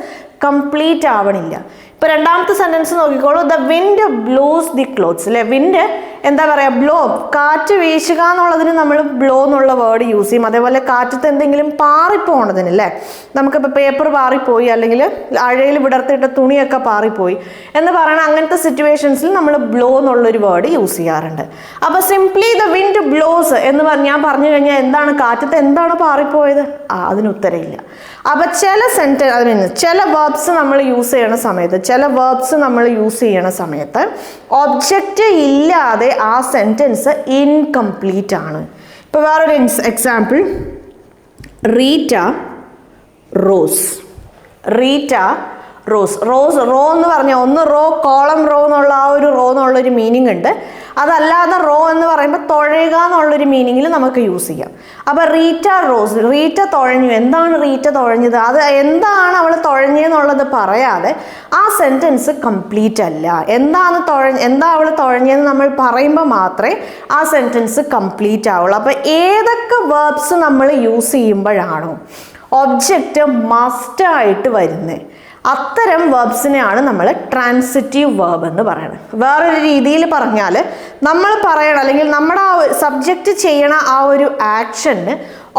കംപ്ലീറ്റ് ആവണില്ല. ഇപ്പോൾ രണ്ടാമത്തെ സെൻറ്റൻസ് നോക്കിക്കോളൂ. The wind blows the clothes. അല്ലേ, വിൻഡ് എന്താ പറയുക, ബ്ലോ, കാറ്റ് വീശുക എന്നുള്ളതിന് നമ്മൾ ബ്ലോ എന്നുള്ള വേർഡ് യൂസ് ചെയ്യും. അതേപോലെ കാറ്റത്ത് എന്തെങ്കിലും പാറിപ്പോണതിന്, അല്ലേ, നമുക്കിപ്പോൾ പേപ്പർ പാറിപ്പോയി അല്ലെങ്കിൽ അഴയിൽ വിടർത്തിയിട്ട തുണിയൊക്കെ പാറിപ്പോയി എന്ന് പറയണ അങ്ങനത്തെ സിറ്റുവേഷൻസിൽ നമ്മൾ ബ്ലോ എന്നുള്ളൊരു വേർഡ് യൂസ് ചെയ്യാറുണ്ട്. അപ്പോൾ സിംപ്ലി ദ വിൻഡ് ബ്ലോസ് എന്ന് ഞാൻ പറഞ്ഞു കഴിഞ്ഞാൽ എന്താണ്, കാറ്റത്ത് എന്താണ് പാറിപ്പോയത്? അതിന് ഉത്തരമില്ല. അപ്പം ചില വേർബ്സ് നമ്മൾ യൂസ് ചെയ്യണ സമയത്ത് ഒബ്ജക്റ്റ് ഇല്ലാതെ ആ സെൻറ്റൻസ് ഇൻകംപ്ലീറ്റ് ആണ്. ഇപ്പോൾ വേറൊരു എക്സാമ്പിൾ, റീറ്റ റോസ്. റോ എന്ന് പറഞ്ഞാൽ ഒന്ന് റോ, കോളം റോ എന്നുള്ള ആ ഒരു റോ എന്നുള്ളൊരു മീനിങ് ഉണ്ട്. അതല്ലാതെ റോ എന്ന് പറയുമ്പോൾ തുഴയുക എന്നുള്ളൊരു മീനിങ്ങിൽ നമുക്ക് യൂസ് ചെയ്യാം. അപ്പോൾ റീറ്റ റോസ്, റീറ്റ തുഴഞ്ഞു. എന്താണ് റീറ്റ തുഴഞ്ഞത്? അത് എന്താണ് അവൾ തുഴഞ്ഞെന്നുള്ളത് പറയാതെ ആ സെൻറ്റൻസ് കംപ്ലീറ്റ് അല്ല. എന്താ അവൾ തുഴഞ്ഞതെന്ന് നമ്മൾ പറയുമ്പോൾ മാത്രമേ ആ സെൻറ്റൻസ് കംപ്ലീറ്റ് ആവുള്ളൂ. അപ്പോൾ ഏതൊക്കെ വേർബ്സ് നമ്മൾ യൂസ് ചെയ്യുമ്പോഴാണോ ഒബ്ജക്റ്റ് മസ്റ്റായിട്ട് വരുന്നത്, അത്തരം വേർബ്സിനെയാണ് നമ്മൾ ട്രാൻസിറ്റീവ് വേർബ് എന്ന് പറയുന്നത്. വേറൊരു രീതിയിൽ പറഞ്ഞാൽ നമ്മൾ പറയണം, അല്ലെങ്കിൽ നമ്മുടെ ആ സബ്ജക്റ്റ് ചെയ്യണ ആ ഒരു ആക്ഷന്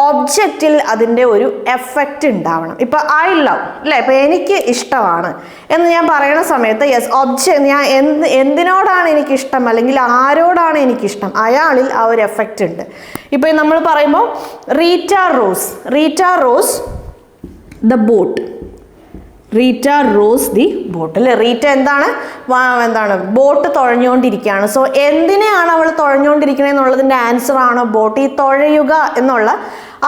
ഒബ്ജക്റ്റിൽ അതിൻ്റെ ഒരു എഫക്റ്റ് ഉണ്ടാവണം. ഇപ്പോൾ ഐ ലവ്, അല്ലേ, ഇപ്പോൾ എനിക്ക് ഇഷ്ടമാണ് എന്ന് ഞാൻ പറയണ സമയത്ത് ഞാൻ എന്തിനോടാണ് എനിക്കിഷ്ടം അല്ലെങ്കിൽ ആരോടാണ് എനിക്കിഷ്ടം, അയാളിൽ ആ ഒരു എഫക്റ്റ് ഉണ്ട്. ഇപ്പോൾ നമ്മൾ പറയുമ്പോൾ Rita rose the boat. Rita rose the boat, അല്ലേ. റീറ്റ എന്താണ് ബോട്ട് തുഴഞ്ഞുകൊണ്ടിരിക്കുകയാണ്. സോ എന്തിനെയാണ് അവൾ തുഴഞ്ഞുകൊണ്ടിരിക്കുന്നത് എന്നുള്ളതിൻ്റെ ആൻസർ ആണ് ബോട്ട്. ഈ തുഴയുക എന്നുള്ള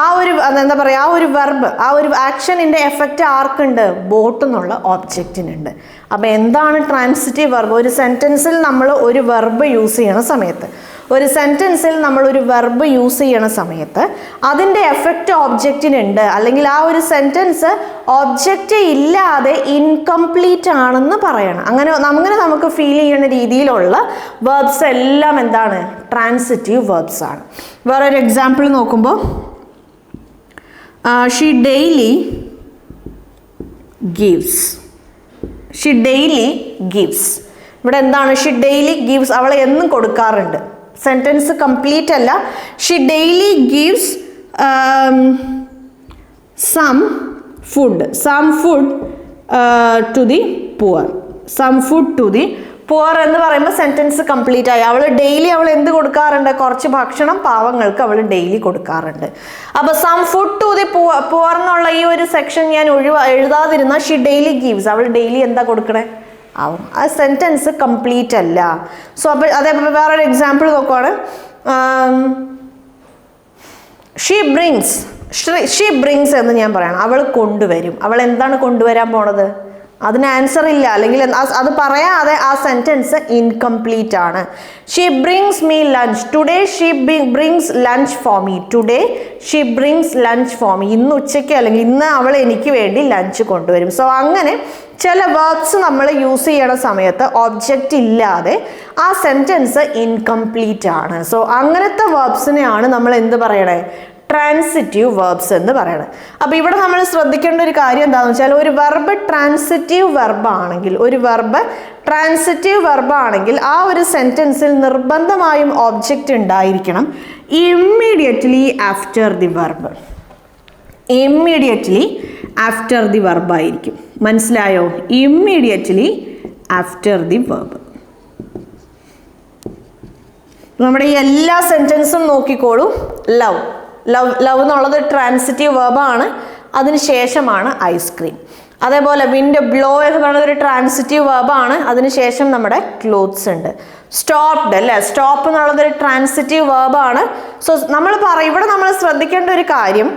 ആ ഒരു എന്താ പറയുക, ആ ഒരു വെർബ്, ആ ഒരു ആക്ഷനിൻ്റെ എഫക്റ്റ് ആർക്കുണ്ട്? ബോട്ട് എന്നുള്ള ഒബ്ജക്റ്റിനുണ്ട്. അപ്പോൾ എന്താണ് ട്രാൻസിറ്റീവ് വെർബ്? ഒരു സെൻറ്റൻസിൽ നമ്മൾ ഒരു വെർബ് യൂസ് ചെയ്യണ സമയത്ത് അതിൻ്റെ എഫക്റ്റ് ഒബ്ജക്റ്റിനുണ്ട്, അല്ലെങ്കിൽ ആ ഒരു സെൻറ്റൻസ് ഒബ്ജക്റ്റ് ഇല്ലാതെ ഇൻകംപ്ലീറ്റ് ആണെന്ന് പറയണം. അങ്ങനെ നമുക്ക് ഫീൽ ചെയ്യുന്ന രീതിയിലുള്ള വെർബ്സ് എല്ലാം എന്താണ്? ട്രാൻസിറ്റീവ് വെർബ്സ് ആണ്. വേറൊരു എക്സാമ്പിൾ നോക്കുമ്പോൾ ഷീ ഡെയിലി ഗിവ്സ്. ഇവിടെ എന്താണ്? ഷീ ഡെയിലി ഗിവ്സ്, അവൾ എന്നും കൊടുക്കാറുണ്ട്. സെൻറ്റൻസ് കംപ്ലീറ്റ് അല്ല. She daily gives some food to the poor എന്ന് പറയുമ്പോൾ സെൻറ്റൻസ് കംപ്ലീറ്റ് ആയി. അവൾ എന്ത് കൊടുക്കാറുണ്ട്? കുറച്ച് ഭക്ഷണം പാവങ്ങൾക്ക് അവൾ ഡെയിലി കൊടുക്കാറുണ്ട്. അപ്പോൾ some food to the poor എന്നുള്ള ഈ ഒരു സെക്ഷൻ ഞാൻ എഴുതാതിരുന്ന ഷീ ഡെയിലി ഗീവ്സ്, അവൾ ഡെയിലി എന്താ കൊടുക്കണേ? ആവും. ആ സെൻറ്റൻസ് കംപ്ലീറ്റ് അല്ല. സോ അപ്പോൾ അതേപോലെ വേറൊരു എക്സാമ്പിൾ നോക്കുവാണ്. ഷീ ബ്രിങ്സ് എന്ന് ഞാൻ പറയണം. അവൾ കൊണ്ടുവരും. അവൾ എന്താണ് കൊണ്ടുവരാൻ പോണത്? അതിന് ആൻസർ ഇല്ല, അല്ലെങ്കിൽ അത് പറയാതെ ആ സെൻറ്റൻസ് ഇൻകംപ്ലീറ്റ് ആണ്. She brings me lunch today. She brings lunch for me. ഇന്ന് ഉച്ചയ്ക്ക് അല്ലെങ്കിൽ ഇന്ന് അവൾ എനിക്ക് വേണ്ടി ലഞ്ച് കൊണ്ടുവരും. സോ അങ്ങനെ ചില വേർബ്സ് നമ്മൾ യൂസ് ചെയ്യണ സമയത്ത് ഒബ്ജക്റ്റ് ഇല്ലാതെ ആ സെൻറ്റൻസ് ഇൻകംപ്ലീറ്റ് ആണ്. സോ അങ്ങനത്തെ വേർബ്സിനെയാണ് നമ്മൾ എന്ത് പറയണേ? ട്രാൻസിറ്റീവ് വേർബ്സ് എന്ന് പറയണത്. അപ്പോൾ ഇവിടെ നമ്മൾ ശ്രദ്ധിക്കേണ്ട ഒരു കാര്യം എന്താണെന്ന് വെച്ചാൽ, ഒരു വെർബ് ട്രാൻസിറ്റീവ് വെർബ് ആണെങ്കിൽ ആ ഒരു സെൻറ്റൻസിൽ നിർബന്ധമായും ഒബ്ജക്റ്റ് ഉണ്ടായിരിക്കണം ഇമ്മീഡിയറ്റ്ലി ആഫ്റ്റർ ദി വെർബ് ആയിരിക്കും. മനസ്സിലായോ? Immediately after the verb. നമ്മുടെ ഈ എല്ലാ സെൻറ്റൻസും നോക്കിക്കോളൂ. ലവ് എന്നുള്ളത് ട്രാൻസിറ്റീവ് വെർബാണ്. അതിന് ശേഷമാണ് ഐസ്ക്രീം. അതേപോലെ വിൻഡ് ബ്ലോ എന്ന് പറയുന്നത് ഒരു ട്രാൻസിറ്റീവ് വെർബാണ്. അതിനുശേഷം നമ്മുടെ ക്ലോത്ത്സ് ഉണ്ട്. സ്റ്റോപ്ഡ് അല്ലേ, സ്റ്റോപ്പ് എന്നുള്ളത് ഒരു ട്രാൻസിറ്റീവ് വെർബാണ്. സോ ഇവിടെ നമ്മൾ ശ്രദ്ധിക്കേണ്ട ഒരു കാര്യം,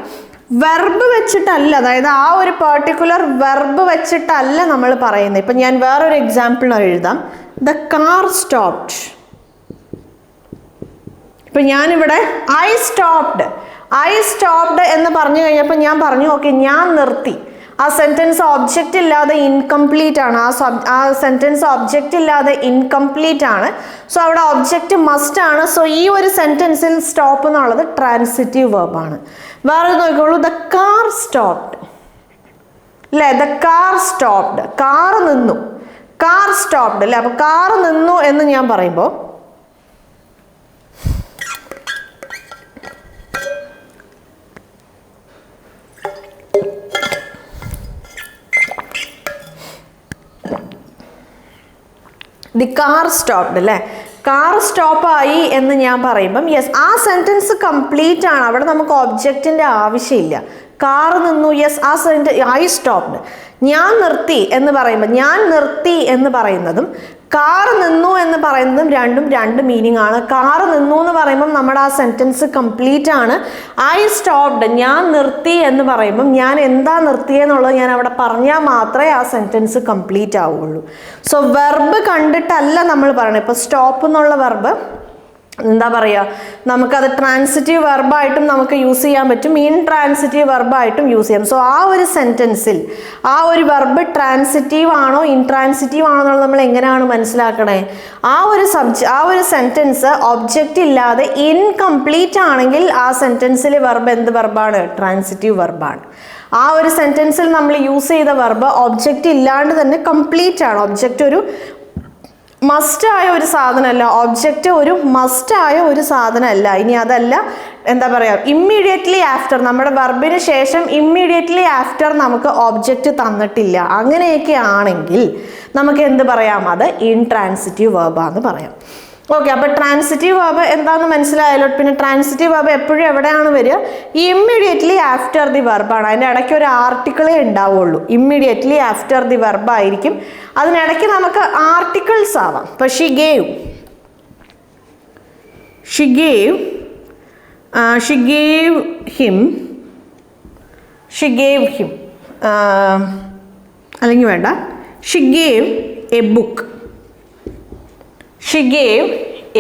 വെർബ് വെച്ചിട്ടല്ല, അതായത് ആ ഒരു പെർട്ടിക്കുലർ വെർബ് വെച്ചിട്ടല്ല നമ്മൾ പറയുന്നത്. ഇപ്പം ഞാൻ വേറൊരു എക്സാമ്പിൾ എഴുതാം. The car stopped. ഇപ്പം ഞാനിവിടെ ഐ സ്റ്റോപ്ഡ് എന്ന് പറഞ്ഞു കഴിഞ്ഞപ്പോൾ ഞാൻ പറഞ്ഞു ഓക്കെ ഞാൻ നിർത്തി. ആ സെൻറ്റൻസ് ഒബ്ജക്റ്റ് ഇല്ലാതെ ഇൻകംപ്ലീറ്റ് ആണ്. ആ സെൻറ്റൻസ് ഒബ്ജക്റ്റ് ഇല്ലാതെ ഇൻകംപ്ലീറ്റ് ആണ്. സോ അവിടെ ഒബ്ജക്റ്റ് മസ്റ്റ് ആണ്. സോ ഈ ഒരു സെൻറ്റൻസിൽ സ്റ്റോപ്പ് എന്നുള്ളത് ട്രാൻസിറ്റീവ് വെർബാണ്. വേറെ നോക്കിക്കോളൂ, ദ കാർ സ്റ്റോപ്ഡ് അല്ലേ, ദ കാർ സ്റ്റോപ്ഡ്, കാർ നിന്നു, കാർ സ്റ്റോപ്ഡ് അല്ലേ. അപ്പൊ കാർ നിന്നു എന്ന് ഞാൻ പറയുമ്പോൾ ദി കാർ സ്റ്റോപ്ഡ് അല്ലേ, കാർ സ്റ്റോപ്പായി എന്ന് ഞാൻ പറയുമ്പം യെസ് ആ സെൻറ്റൻസ് കംപ്ലീറ്റ് ആണ്. അവിടെ നമുക്ക് ഒബ്ജക്റ്റിൻ്റെ ആവശ്യമില്ല. കാർ നിന്നു, യെസ് ആ ഐ സ്റ്റോപ്ഡ്. ഞാൻ നിർത്തി എന്ന് പറയുമ്പോൾ ഞാൻ നിർത്തി എന്ന് പറയുന്നതും കാർ നിന്നു എന്ന് പറയുന്നതും രണ്ടും രണ്ട് മീനിങ് ആണ്. കാർ നിന്നു എന്ന് പറയുമ്പം നമ്മുടെ ആ സെൻറ്റൻസ് കംപ്ലീറ്റ് ആണ്. ഐ സ്റ്റോപ്ഡ് ഞാൻ നിർത്തി എന്ന് പറയുമ്പം ഞാൻ എന്താ നിർത്തിയെന്നുള്ളത് ഞാൻ അവിടെ പറഞ്ഞാൽ മാത്രമേ ആ സെൻറ്റൻസ് കംപ്ലീറ്റ് ആവുകയുള്ളൂ. സോ വെർബ് കണ്ടിട്ടല്ല നമ്മൾ പറയണത്. ഇപ്പോൾ സ്റ്റോപ്പ് എന്നുള്ള വെർബ് എന്താ പറയുക, നമുക്കത് ട്രാൻസിറ്റീവ് വെർബായിട്ടും നമുക്ക് യൂസ് ചെയ്യാൻ പറ്റും, ഇൻട്രാൻസിറ്റീവ് വെർബായിട്ടും യൂസ് ചെയ്യാം. സോ ആ ഒരു സെൻറ്റൻസിൽ ആ ഒരു വെർബ് ട്രാൻസിറ്റീവ് ആണോ ഇൻട്രാൻസിറ്റീവ് ആണോ എന്നുള്ളത് നമ്മൾ എങ്ങനെയാണ് മനസ്സിലാക്കണേ? ആ ഒരു സെൻറ്റൻസ് ഒബ്ജക്റ്റ് ഇല്ലാതെ ഇൻകംപ്ലീറ്റ് ആണെങ്കിൽ ആ സെൻറ്റൻസിൽ വെർബ് എന്ത് വെർബാണ്? ട്രാൻസിറ്റീവ് വെർബാണ്. ആ ഒരു സെൻറ്റൻസിൽ നമ്മൾ യൂസ് ചെയ്ത വെർബ് ഒബ്ജക്റ്റ് ഇല്ലാണ്ട് തന്നെ കംപ്ലീറ്റ് ആണ്. ഒബ്ജക്റ്റ് ഒരു മസ്റ്റായ ഒരു സാധനമല്ല, ഒബ്ജക്റ്റ് ഒരു മസ്റ്റായ ഒരു സാധനമല്ല. ഇനി അതല്ല, എന്താ പറയുക, ഇമ്മീഡിയറ്റ്ലി ആഫ്റ്റർ, നമ്മുടെ വെർബിന് ശേഷം ഇമ്മീഡിയറ്റ്ലി ആഫ്റ്റർ നമുക്ക് ഒബ്ജക്റ്റ് തന്നിട്ടില്ല, അങ്ങനെയൊക്കെ ആണെങ്കിൽ നമുക്ക് എന്ത് പറയാം? അത് ഇൻട്രാൻസിറ്റീവ് വെർബാന്ന് പറയാം. ഓക്കെ, അപ്പോൾ ട്രാൻസിറ്റീവ് വെർബ് എന്താണെന്ന് മനസ്സിലായല്ലോ. പിന്നെ ട്രാൻസിറ്റീവ് വെർബ് എപ്പോഴും എവിടെയാണ് വരിക? ഇമ്മീഡിയറ്റ്ലി ആഫ്റ്റർ ദി വെർബാണ്. അതിൻ്റെ ഇടയ്ക്ക് ഒരു ആർട്ടിക്കിളേ ഉണ്ടാവുള്ളൂ. ഇമ്മീഡിയറ്റ്ലി ആഫ്റ്റർ ദി വെർബായിരിക്കും. അതിനിടയ്ക്ക് നമുക്ക് ആർട്ടിക്കിൾസ് ആവാം. ഇപ്പോൾ ഷി ഗേവ് ഹിം, അല്ലെങ്കിൽ വേണ്ട, Xi gave A book. She gave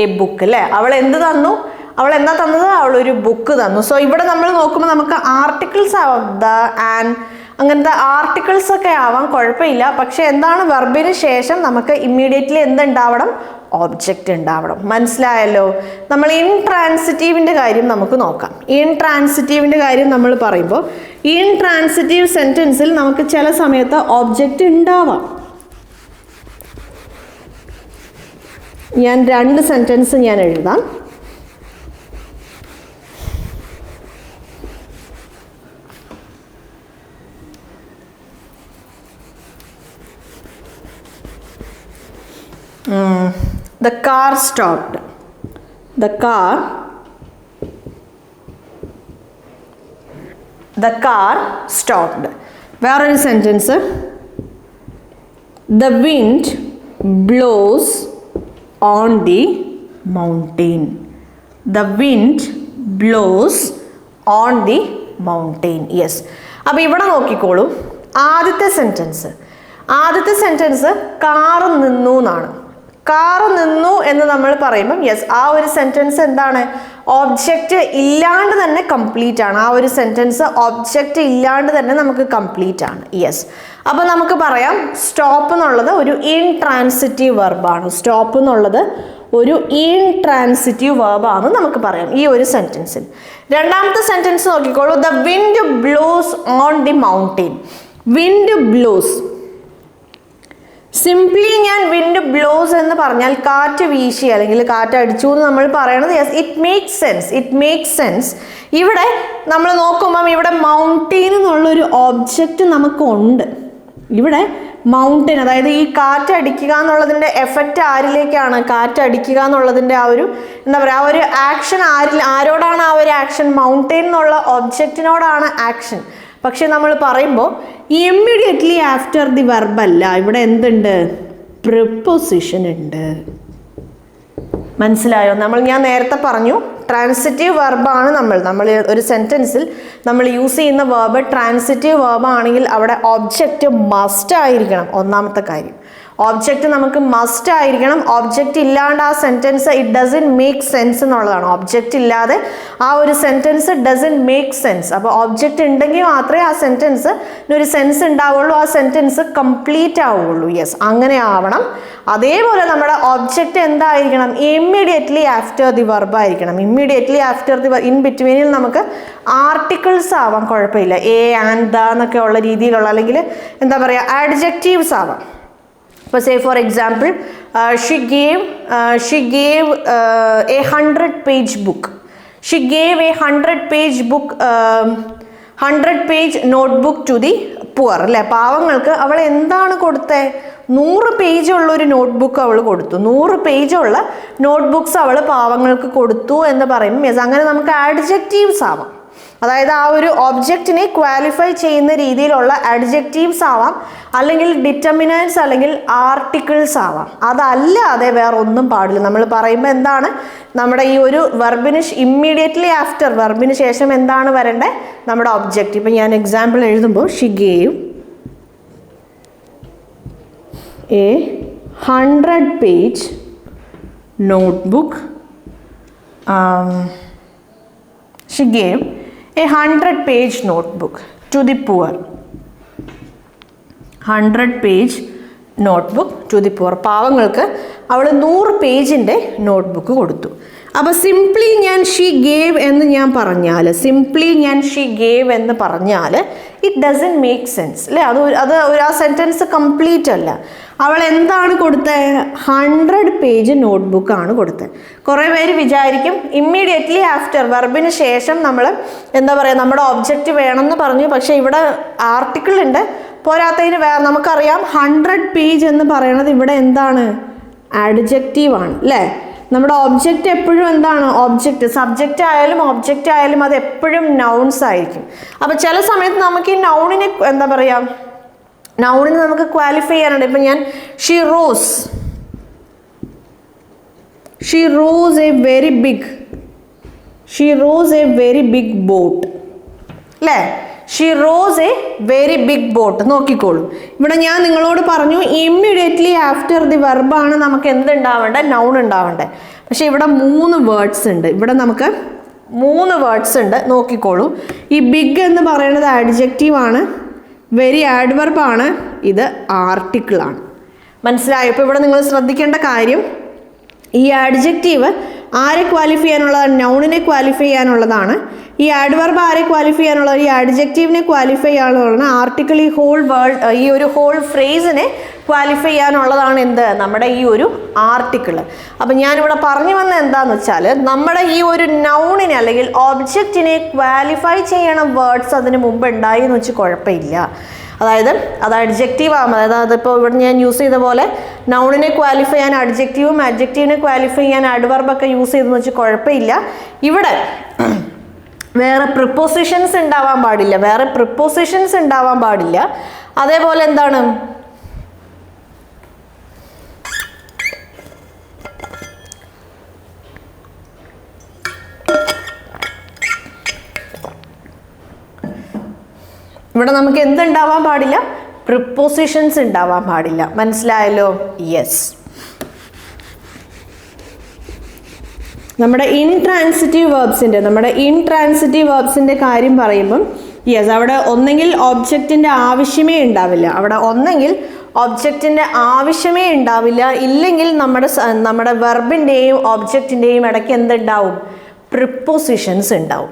A book അല്ലേ. അവൾ എന്ത് തന്നു? അവൾ എന്താ തന്നത്? അവളൊരു ബുക്ക് തന്നു. സോ ഇവിടെ നമ്മൾ നോക്കുമ്പോൾ നമുക്ക് ആർട്ടിക്കിൾസ് ആവാം, ദ, ആൻഡ്, അങ്ങനത്തെ ആർട്ടിക്കിൾസ് ഒക്കെ ആവാം, കുഴപ്പമില്ല. പക്ഷെ എന്താണ്, വെർബിന് ശേഷം നമുക്ക് ഇമ്മീഡിയറ്റ്ലി എന്തുണ്ടാവണം? ഒബ്ജക്റ്റ് ഉണ്ടാവണം. മനസ്സിലായല്ലോ? നമ്മൾ ഇൻട്രാൻസിറ്റീവിൻ്റെ കാര്യം നമുക്ക് നോക്കാം. ഇൻട്രാൻസിറ്റീവിൻ്റെ കാര്യം നമ്മൾ പറയുമ്പോൾ ഇൻട്രാൻസിറ്റീവ് സെൻറ്റൻസിൽ നമുക്ക് ചില സമയത്ത് ഒബ്ജക്റ്റ് ഉണ്ടാവാം. ഞാൻ രണ്ട് സെൻറ്റൻസ് ഞാൻ എഴുതാം. The car stopped. The car stopped. വേറൊരു sentence, The wind blows on the mountain. The wind blows on the mountain. Yes. അപ്പോൾ ഇവിടെ നോക്കിക്കോളൂ, ആദ്യത്തെ സെൻറ്റൻസ് കാറ് നിന്നു എന്നാണ്. കാറ് നിന്നു എന്ന് നമ്മൾ പറയുമ്പം യെസ് ആ ഒരു സെൻറ്റൻസ് എന്താണ്? ഒബ്ജക്റ്റ് ഇല്ലാണ്ട് തന്നെ കംപ്ലീറ്റ് ആണ്. ആ ഒരു സെൻറ്റൻസ് ഒബ്ജക്റ്റ് ഇല്ലാണ്ട് തന്നെ നമുക്ക് കംപ്ലീറ്റ് ആണ്. യെസ്. അപ്പോൾ നമുക്ക് പറയാം സ്റ്റോപ്പ് എന്നുള്ളത് ഒരു ഇൻട്രാൻസിറ്റീവ് വെർബാണ്. സ്റ്റോപ്പ് എന്നുള്ളത് ഒരു ഇൻട്രാൻസിറ്റീവ് വെർബാണ് നമുക്ക് പറയാം ഈ ഒരു സെൻറ്റൻസിൽ. രണ്ടാമത്തെ സെൻറ്റൻസ് നോക്കിക്കോളൂ, the wind blows on the mountain. Wind blows, simply ഞാൻ വിൻഡ് ബ്ലോസ് എന്ന് പറഞ്ഞാൽ കാറ്റ് വീശി അല്ലെങ്കിൽ കാറ്റ് അടിച്ചു എന്ന് നമ്മൾ പറയണത് യെസ് ഇറ്റ് മേക്സ് സെൻസ്. ഇവിടെ നമ്മൾ നോക്കുമ്പം ഇവിടെ മൗണ്ടെയിൻ എന്നുള്ളൊരു ഒബ്ജക്റ്റ് നമുക്കുണ്ട്. ഇവിടെ മൗണ്ടെയിൻ, അതായത് ഈ കാറ്റ് അടിക്കുക എന്നുള്ളതിൻ്റെ എഫക്റ്റ് ആരിലേക്കാണ്? കാറ്റ് അടിക്കുക എന്നുള്ളതിൻ്റെ ആ ഒരു എന്താ പറയുക, ആ ഒരു ആക്ഷൻ ആരോടാണ്? ആ ഒരു ആക്ഷൻ മൗണ്ടെയിൻ എന്നുള്ള ഒബ്ജക്റ്റിനോടാണ് ആക്ഷൻ. പക്ഷെ നമ്മൾ പറയുമ്പോൾ ഇമ്മീഡിയറ്റ്ലി ആഫ്റ്റർ ദി വെർബ് അല്ല, ഇവിടെ എന്തുണ്ട്? പ്രിപ്പോസിഷൻ ഉണ്ട്. മനസ്സിലായോ? ഞാൻ നേരത്തെ പറഞ്ഞു ട്രാൻസിറ്റീവ് വെർബാണ് നമ്മൾ ഒരു സെൻറ്റൻസിൽ നമ്മൾ യൂസ് ചെയ്യുന്ന വെർബ് ട്രാൻസിറ്റീവ് വെർബ് ആണെങ്കിൽ അവിടെ ഒബ്ജക്റ്റ് മസ്റ്റ് ആയിരിക്കണം. ഒന്നാമത്തെ കാര്യം, ഒബ്ജക്റ്റ് നമുക്ക് മസ്റ്റ് ആയിരിക്കണം. ഒബ്ജക്റ്റ് ഇല്ലാണ്ട് ആ sentence it doesn't make sense എന്നുള്ളതാണ്. ഒബ്ജക്റ്റ് ഇല്ലാതെ ആ ഒരു സെൻറ്റൻസ് ഡസൻ മേക്ക് സെൻസ്. അപ്പോൾ ഒബ്ജക്റ്റ് ഉണ്ടെങ്കിൽ മാത്രമേ ആ സെൻറ്റൻസ് ഒരു സെൻസ് ഉണ്ടാവുള്ളൂ, ആ സെൻറ്റൻസ് കംപ്ലീറ്റ് ആവുള്ളൂ. യെസ്, അങ്ങനെ ആവണം. അതേപോലെ നമ്മുടെ ഒബ്ജക്റ്റ് എന്തായിരിക്കണം? ഇമ്മീഡിയറ്റ്ലി ആഫ്റ്റർ ദി വെർബ് ആയിരിക്കണം. ഇമ്മീഡിയറ്റ്ലി ആഫ്റ്റർ ദി ഇൻ ബിറ്റ്വീനിൽ നമുക്ക് ആർട്ടിക്കിൾസ് ആവാം, കുഴപ്പമില്ല. എ ആൻഡ് ദ എന്നൊക്കെ ഉള്ള രീതിയിലുള്ള, അല്ലെങ്കിൽ എന്താ പറയുക, ആഡ്ജക്റ്റീവ്സ് ആവാം. ഇപ്പോൾ say for example she gave a 100-page book. She gave a 100-page book 100-page notebook to the poor. അല്ലേ, പാവങ്ങൾക്ക് അവൾ എന്താണ് കൊടുത്തത്? 100 പേജ് ഉള്ള ഒരു നോട്ട്ബുക്ക് അവൾ കൊടുത്തു. 100 പേജുള്ള നോട്ട്ബുക്സ് അവൾ പാവങ്ങൾക്ക് കൊടുത്തു എന്ന് പറയും. യെസ്, അങ്ങനെ നമുക്ക് ആഡ്ജക്റ്റീവ്സ് ആവാം. അതായത് ആ ഒരു ഒബ്ജക്റ്റിനെ ക്വാളിഫൈ ചെയ്യുന്ന രീതിയിലുള്ള അഡ്ജക്റ്റീവ്സ് ആവാം, അല്ലെങ്കിൽ ഡിറ്റർമിനൻസ്, അല്ലെങ്കിൽ ആർട്ടിക്കിൾസ് ആവാം. അതല്ലാതെ വേറെ ഒന്നും പാടില്ല. നമ്മൾ പറയുമ്പോൾ എന്താണ് നമ്മുടെ ഈ ഒരു വെർബിന് ഇമ്മീഡിയറ്റ്ലി ആഫ്റ്റർ വെർബിന് ശേഷം എന്താണ് വരേണ്ടത്? നമ്മുടെ ഒബ്ജക്റ്റ്. ഇപ്പം ഞാൻ എക്സാമ്പിൾ എഴുതുമ്പോൾ Xi gave a 100-page notebook. She gave a 100-page notebook to the poor. 100-page notebook to the poor. പാവങ്ങൾക്ക് അവൾ 100 പേജിൻ്റെ നോട്ട്ബുക്ക് കൊടുത്തു. അപ്പോൾ സിംപ്ലി ഞാൻ ഷീ ഗേവ് എന്ന് ഞാൻ പറഞ്ഞാൽ, ഇറ്റ് ഡസൻ മേക്ക് സെൻസ് അല്ലേ? അത് ആ സെൻറ്റൻസ് കംപ്ലീറ്റ് അല്ല. അവൾ എന്താണ് കൊടുത്തത്? 100-page നോട്ട്ബുക്കാണ് കൊടുത്തത്. കുറേ പേര് വിചാരിക്കും ഇമ്മീഡിയറ്റ്ലി ആഫ്റ്റർ വെർബിന് ശേഷം നമ്മൾ എന്താ പറയുക, നമ്മുടെ ഒബ്ജക്റ്റ് വേണമെന്ന് പറഞ്ഞു, പക്ഷേ ഇവിടെ ആർട്ടിക്കിൾ ഉണ്ട്. പോരാത്തതിന് നമുക്കറിയാം 100-page എന്ന് പറയുന്നത് ഇവിടെ എന്താണ്? ആഡ്ജക്റ്റീവാണ് അല്ലേ? നമ്മുടെ ഒബ്ജക്റ്റ് എപ്പോഴും എന്താണ്? ഒബ്ജക്റ്റ്, സബ്ജക്റ്റ് ആയാലും ഒബ്ജക്റ്റ് ആയാലും അത് എപ്പോഴും നൗൺസ് ആയിരിക്കും. അപ്പോൾ ചില സമയത്ത് നമുക്ക് ഈ നൗണിനെ എന്താ പറയുക, നൗണിനെ നമുക്ക് ക്വാളിഫൈ ചെയ്യാറുണ്ട്. ഇപ്പം ഞാൻ she rows a very big boat അല്ലേ? She rows a very big boat. നോക്കിക്കോളൂ, ഇവിടെ ഞാൻ നിങ്ങളോട് പറഞ്ഞു ഇമ്മീഡിയറ്റ്ലി ആഫ്റ്റർ ദി വെർബാണ് നമുക്ക് എന്തുണ്ടാവേണ്ടത്? നൗൺ ഉണ്ടാവേണ്ടത്. പക്ഷെ ഇവിടെ 3 വേർഡ്സ് ഉണ്ട്. ഇവിടെ നമുക്ക് 3 വേർഡ്സ് ഉണ്ട്. നോക്കിക്കോളൂ, ഈ ബിഗ് എന്ന് പറയുന്നത് ആഡ്ജക്റ്റീവാണ്, വെരി ആഡ്വർബാണ്, ഇത് ആർട്ടിക്കിളാണ്. മനസ്സിലായോ? ഇപ്പോൾ ഇവിടെ നിങ്ങൾ ശ്രദ്ധിക്കേണ്ട കാര്യം, ഈ ആഡ്ജക്റ്റീവ് ആരെ ക്വാളിഫൈ ചെയ്യാനുള്ളതാണ്? നൗണിനെ ക്വാളിഫൈ ചെയ്യാനുള്ളതാണ്. ഈ ആഡ്വർബ് ആരെ ക്വാളിഫൈ ചെയ്യാനുള്ളത്? ഈ ആഡ്ജക്റ്റീവിനെ ക്വാളിഫൈ ചെയ്യാനുള്ളതാണ്. ആർട്ടിക്കിൾ ഈ ഒരു ഹോൾ ഫ്രേസിനെ ക്വാളിഫൈ ചെയ്യാനുള്ളതാണ് എന്ത്? നമ്മുടെ ഈ ഒരു ആർട്ടിക്കിൾ. അപ്പം ഞാനിവിടെ പറഞ്ഞു വന്ന എന്താണെന്ന് വെച്ചാൽ, നമ്മുടെ ഈ ഒരു നൗണിനെ അല്ലെങ്കിൽ ഒബ്ജക്റ്റിനെ ക്വാളിഫൈ ചെയ്യണ വേർഡ്സ് അതിന് മുമ്പ് ഉണ്ടായി എന്ന് വെച്ച് കുഴപ്പമില്ല. അതായത് അത് അഡ്ജക്റ്റീവ് ആകും. അതായത് അതിപ്പോൾ ഇവിടെ ഞാൻ യൂസ് ചെയ്ത പോലെ നൗണിനെ ക്വാളിഫൈ ചെയ്യാൻ അഡ്ജക്റ്റീവും അഡ്ജക്റ്റീവിനെ ക്വാളിഫൈ ചെയ്യാൻ അഡ്വർബൊക്കെ യൂസ് ചെയ്തെന്ന് വെച്ച് കുഴപ്പമില്ല. ഇവിടെ വേറെ പ്രിപ്പോസിഷൻസ് ഉണ്ടാവാൻ പാടില്ല. അതേപോലെ എന്താണ്, ഇവിടെ നമുക്ക് എന്തുണ്ടാവാൻ പാടില്ല? പ്രിപ്പോസിഷൻസ് ഉണ്ടാവാൻ പാടില്ല. മനസ്സിലായല്ലോ? യെസ്. നമ്മുടെ ഇൻട്രാൻസിറ്റീവ് വേർബ്സിൻ്റെ കാര്യം പറയുമ്പം യെസ്, അവിടെ ഒന്നെങ്കിൽ ഒബ്ജക്റ്റിൻ്റെ ആവശ്യമേ ഉണ്ടാവില്ല, ഇല്ലെങ്കിൽ നമ്മുടെ വെർബിൻ്റെയും ഒബ്ജക്റ്റിൻ്റെയും ഇടയ്ക്ക് എന്തുണ്ടാവും? പ്രിപ്പോസിഷൻസ് ഉണ്ടാവും.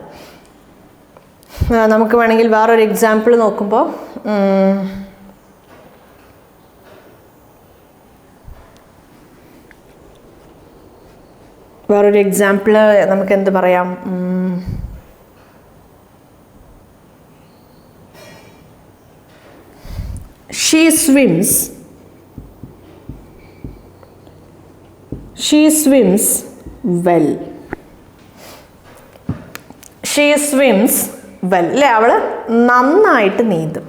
നമുക്ക് വേണമെങ്കിൽ വേറൊരു എക്സാമ്പിൾ നോക്കുമ്പോൾ നമുക്ക് എന്ത് പറയാം? ഷീ സ്വിംസ് വെൽ അല്ലേ, അവൾ നന്നായിട്ട് നീന്തും.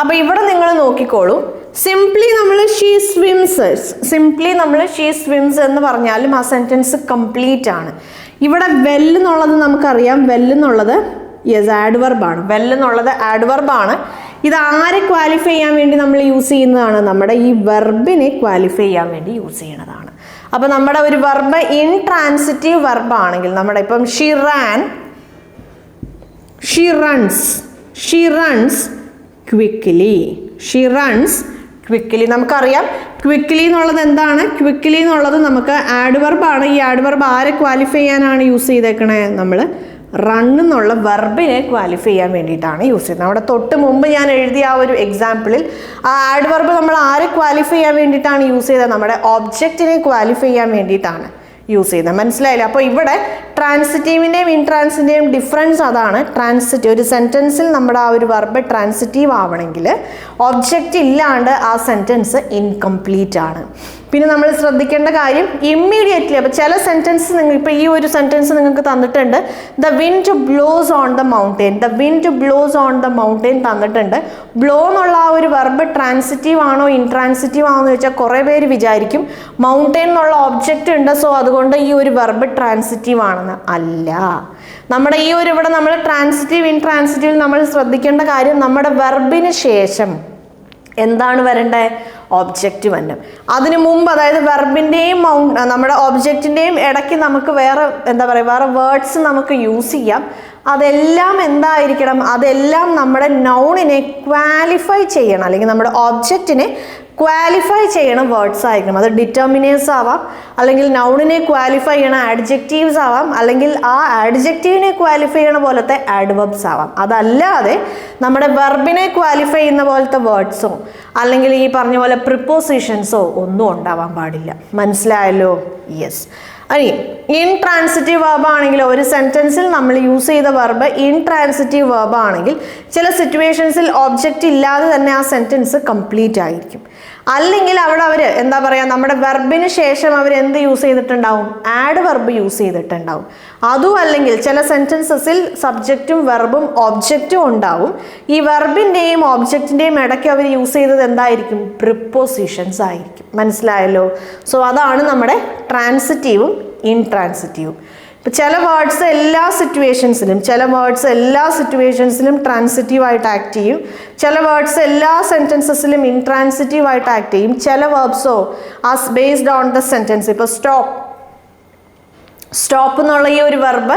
അപ്പോൾ ഇവിടെ നിങ്ങൾ നോക്കിക്കോളൂ, സിംപ്ലി നമ്മൾ ഷീ സ്വിംസ് എന്ന് പറഞ്ഞാലും ആ സെൻറ്റൻസ് കംപ്ലീറ്റ് ആണ്. ഇവിടെ വെൽ എന്നുള്ളത് നമുക്കറിയാം, വെൽ എന്നുള്ളത് ആഡ്വർബാണ്. വെൽ എന്നുള്ളത് ആഡ്വർബാണ്. ഇത് ആരെ ക്വാലിഫൈ ചെയ്യാൻ വേണ്ടി നമ്മൾ യൂസ് ചെയ്യുന്നതാണ്? നമ്മുടെ ഈ വെർബിനെ ക്വാലിഫൈ ചെയ്യാൻ വേണ്ടി യൂസ് ചെയ്യുന്നതാണ്. അപ്പോൾ നമ്മുടെ ഒരു വെർബ് ഇൻട്രാൻസിറ്റീവ് വെർബ് ആണെങ്കിൽ, നമ്മുടെ ഇപ്പം ഷീ റൺസ് ക്വിക്ക്ലി. നമുക്കറിയാം ക്വിക്ക്ലി എന്നുള്ളത് എന്താണ്? ക്വിക്ക്ലി എന്നുള്ളത് നമുക്ക് ആഡ്വർബാണ്. ഈ ആഡ്വർബ് ആരെ ക്വാലിഫൈ ചെയ്യാനാണ് യൂസ് ചെയ്തേക്കണേ? നമ്മൾ റൺ എന്നുള്ള വെർബിനെ ക്വാലിഫൈ ചെയ്യാൻ വേണ്ടിയിട്ടാണ് യൂസ് ചെയ്യുന്നത്. അവിടെ തൊട്ട് മുമ്പ് ഞാൻ എഴുതിയ ആ ഒരു എക്സാമ്പിളിൽ ആ ആഡ്വർബ് നമ്മൾ ആരെ ക്വാലിഫൈ ചെയ്യാൻ വേണ്ടിയിട്ടാണ് യൂസ് ചെയ്തത്? നമ്മുടെ ഒബ്ജക്റ്റിനെ ക്വാലിഫൈ ചെയ്യാൻ വേണ്ടിയിട്ടാണ് യൂസ് ചെയ്യുന്നത്. മനസ്സിലായില്ല? അപ്പോൾ ഇവിടെ ട്രാൻസിറ്റീവിൻ്റെയും ഇൻട്രാൻസിറ്റീവിൻ്റെയും ഡിഫറൻസ് അതാണ്. ട്രാൻസിറ്റീവ് ഒരു സെൻറ്റൻസിൽ നമ്മുടെ ആ ഒരു വെർബ് ട്രാൻസിറ്റീവ് ആവണമെങ്കിൽ ഒബ്ജക്റ്റ് ഇല്ലാണ്ട് ആ സെൻറ്റൻസ് ഇൻകംപ്ലീറ്റ് ആണ്. പിന്നെ നമ്മൾ ശ്രദ്ധിക്കേണ്ട കാര്യം ഇമ്മീഡിയറ്റ്ലി, അപ്പോൾ ചില സെൻറ്റൻസ് നിങ്ങൾ ഇപ്പോൾ ഈ ഒരു സെൻറ്റൻസ് നിങ്ങൾക്ക് തന്നിട്ടുണ്ട്, the wind blows on the mountain തന്നിട്ടുണ്ട്. ബ്ലോ എന്നുള്ള ആ ഒരു വെർബ് ട്രാൻസിറ്റീവ് ആണോ ഇൻട്രാൻസിറ്റീവ് ആണോ എന്ന് ചോദിച്ചാൽ കുറേ പേര് വിചാരിക്കും മൗണ്ടെയിൻ എന്നുള്ള ഒബ്ജക്റ്റ് ഉണ്ട്, സോ അതുകൊണ്ട് ഈ ഒരു വെർബ് ട്രാൻസിറ്റീവ് ആണെന്ന്. അല്ല, നമ്മുടെ ഈ ഒരു ഇവിടെ നമ്മൾ ട്രാൻസിറ്റീവ് ഇൻട്രാൻസിറ്റീവ് നമ്മൾ ശ്രദ്ധിക്കേണ്ട കാര്യം നമ്മുടെ വെർബിന് ശേഷം എന്താണ് വരേണ്ടത്? ഒബ്ജക്റ്റ് വരണം. അതിനു മുമ്പ്, അതായത് വെർബിൻ്റെയും നമ്മുടെ ഒബ്ജക്റ്റിൻ്റെയും ഇടയ്ക്ക് നമുക്ക് വേറെ വേർഡ്സ് നമുക്ക് യൂസ് ചെയ്യാം. അതെല്ലാം എന്തായിരിക്കണം? അതെല്ലാം നമ്മുടെ നൗണിനെ ക്വാലിഫൈ ചെയ്യണം, അല്ലെങ്കിൽ നമ്മുടെ ഒബ്ജക്റ്റിനെ ക്വാലിഫൈ ചെയ്യണം വേർഡ്സ് ആയിരിക്കണം. അത് ഡിറ്റർമിനേഴ്സ് ആവാം, അല്ലെങ്കിൽ നൗണിനെ ക്വാലിഫൈ ചെയ്യണ ആഡ്ജക്റ്റീവ്സ് ആവാം, അല്ലെങ്കിൽ ആ ആഡ്ജക്റ്റീവിനെ ക്വാലിഫൈ ചെയ്യണ പോലത്തെ ആഡ്വർബ്സ് ആവാം. അതല്ലാതെ നമ്മുടെ വെർബിനെ ക്വാലിഫൈ ചെയ്യുന്ന പോലത്തെ വേർഡ്സോ അല്ലെങ്കിൽ ഈ പറഞ്ഞ പോലെ പ്രിപ്പോസിഷൻസോ ഒന്നും ഉണ്ടാവാൻ പാടില്ല. മനസ്സിലായല്ലോ? യെസ്. ഇനി ഇൻട്രാൻസിറ്റീവ് വെർബ് ആണെങ്കിൽ, ഒരു സെൻറ്റൻസിൽ നമ്മൾ യൂസ് ചെയ്ത വെർബ് ഇൻട്രാൻസിറ്റീവ് വെർബ് ആണെങ്കിൽ ചില സിറ്റുവേഷൻസിൽ ഒബ്ജക്റ്റ് ഇല്ലാതെ തന്നെ ആ സെൻറ്റൻസ് കംപ്ലീറ്റ് ആയിരിക്കും. അല്ലെങ്കിൽ അവിടെ അവർ നമ്മുടെ വെർബിന് ശേഷം അവർ എന്ത് യൂസ് ചെയ്തിട്ടുണ്ടാവും? ആഡ് വെർബ് യൂസ് ചെയ്തിട്ടുണ്ടാവും. അതും അല്ലെങ്കിൽ ചില സെൻറ്റൻസസിൽ സബ്ജക്റ്റും വെർബും ഒബ്ജക്റ്റും ഉണ്ടാവും. ഈ വെർബിൻ്റെയും ഒബ്ജക്റ്റിൻ്റെയും ഇടയ്ക്ക് അവർ യൂസ് ചെയ്തത് എന്തായിരിക്കും? പ്രിപ്പോസിഷൻസ് ആയിരിക്കും. മനസ്സിലായല്ലോ? സോ അതാണ് നമ്മുടെ ട്രാൻസിറ്റീവും ഇൻട്രാൻസിറ്റീവും. ഇപ്പം ചില വേർഡ്സ് എല്ലാ സിറ്റുവേഷൻസിലും ട്രാൻസിറ്റീവായിട്ട് ആക്ട് ചെയ്യും, ചില വേർഡ്സ് എല്ലാ സെൻറ്റൻസസിലും ഇൻട്രാൻസിറ്റീവായിട്ട് ആക്ട് ചെയ്യും. ചില വേർബ്സോ as based on the sentence. ഇപ്പോൾ സ്റ്റോപ്പ് എന്നുള്ള ഈ ഒരു വെർബ്,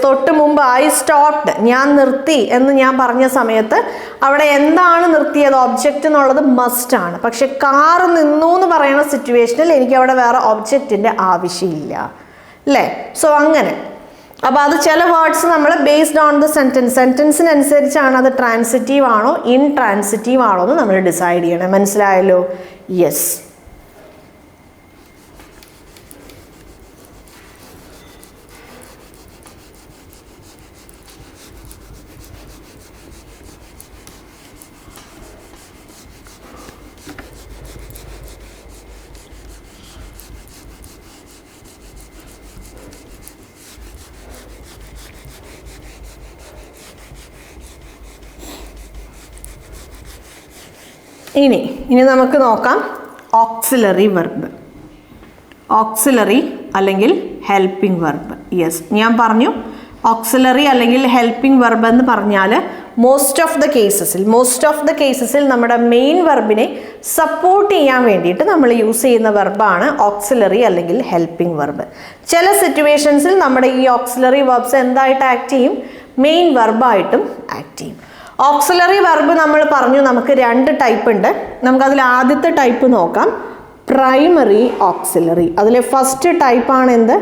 തൊട്ട് മുമ്പ് ഐ സ്റ്റോപ്ഡ്, ഞാൻ നിർത്തി എന്ന് ഞാൻ പറഞ്ഞ സമയത്ത് അവിടെ എന്താണ് നിർത്തിയത്? ഒബ്ജക്റ്റ് എന്നുള്ളത് മസ്റ്റ് ആണ്. പക്ഷെ കാർ നിന്നു എന്ന് പറയുന്ന സിറ്റുവേഷനിൽ എനിക്ക് അവിടെ വേറെ ഒബ്ജക്റ്റിൻ്റെ ആവശ്യമില്ല, അല്ലേ? സോ അങ്ങനെ. അപ്പോൾ അത് ചില വേർഡ്സ് നമ്മൾ ബേസ്ഡ് ഓൺ ദ സെൻറ്റൻസിനനുസരിച്ചാണ് അത് ട്രാൻസിറ്റീവ് ആണോ ഇൻട്രാൻസിറ്റീവ് ആണോ എന്ന് നമ്മൾ ഡിസൈഡ് ചെയ്യണം. മനസ്സിലായല്ലോ? യെസ്. ഇനി നമുക്ക് നോക്കാം ഓക്സിലറി വെർബ്. ഓക്സിലറി അല്ലെങ്കിൽ ഹെൽപ്പിംഗ് വെർബ്. യെസ്, ഞാൻ പറഞ്ഞു ഓക്സിലറി അല്ലെങ്കിൽ ഹെൽപ്പിംഗ് വെർബ് എന്ന് പറഞ്ഞാൽ മോസ്റ്റ് ഓഫ് ദ കേസസിൽ നമ്മുടെ മെയിൻ വെർബിനെ സപ്പോർട്ട് ചെയ്യാൻ വേണ്ടിയിട്ട് നമ്മൾ യൂസ് ചെയ്യുന്ന വെർബാണ് ഓക്സിലറി അല്ലെങ്കിൽ ഹെൽപ്പിംഗ് വെർബ്. ചില സിറ്റുവേഷൻസിൽ നമ്മുടെ ഈ ഓക്സിലറി വെർബ്സ് എന്തായിട്ട് ആക്ട് ചെയ്യും? മെയിൻ വെർബായിട്ടും ആക്ട് ചെയ്യും. ഓക്സിലറി വെർബ് നമ്മൾ പറഞ്ഞു നമുക്ക് 2 ടൈപ്പ് ഉണ്ട്. നമുക്കതിൽ ആദ്യത്തെ ടൈപ്പ് നോക്കാം, പ്രൈമറി ഓക്സിലറി. അതിലെ ഫസ്റ്റ് ടൈപ്പാണ് എന്ത്?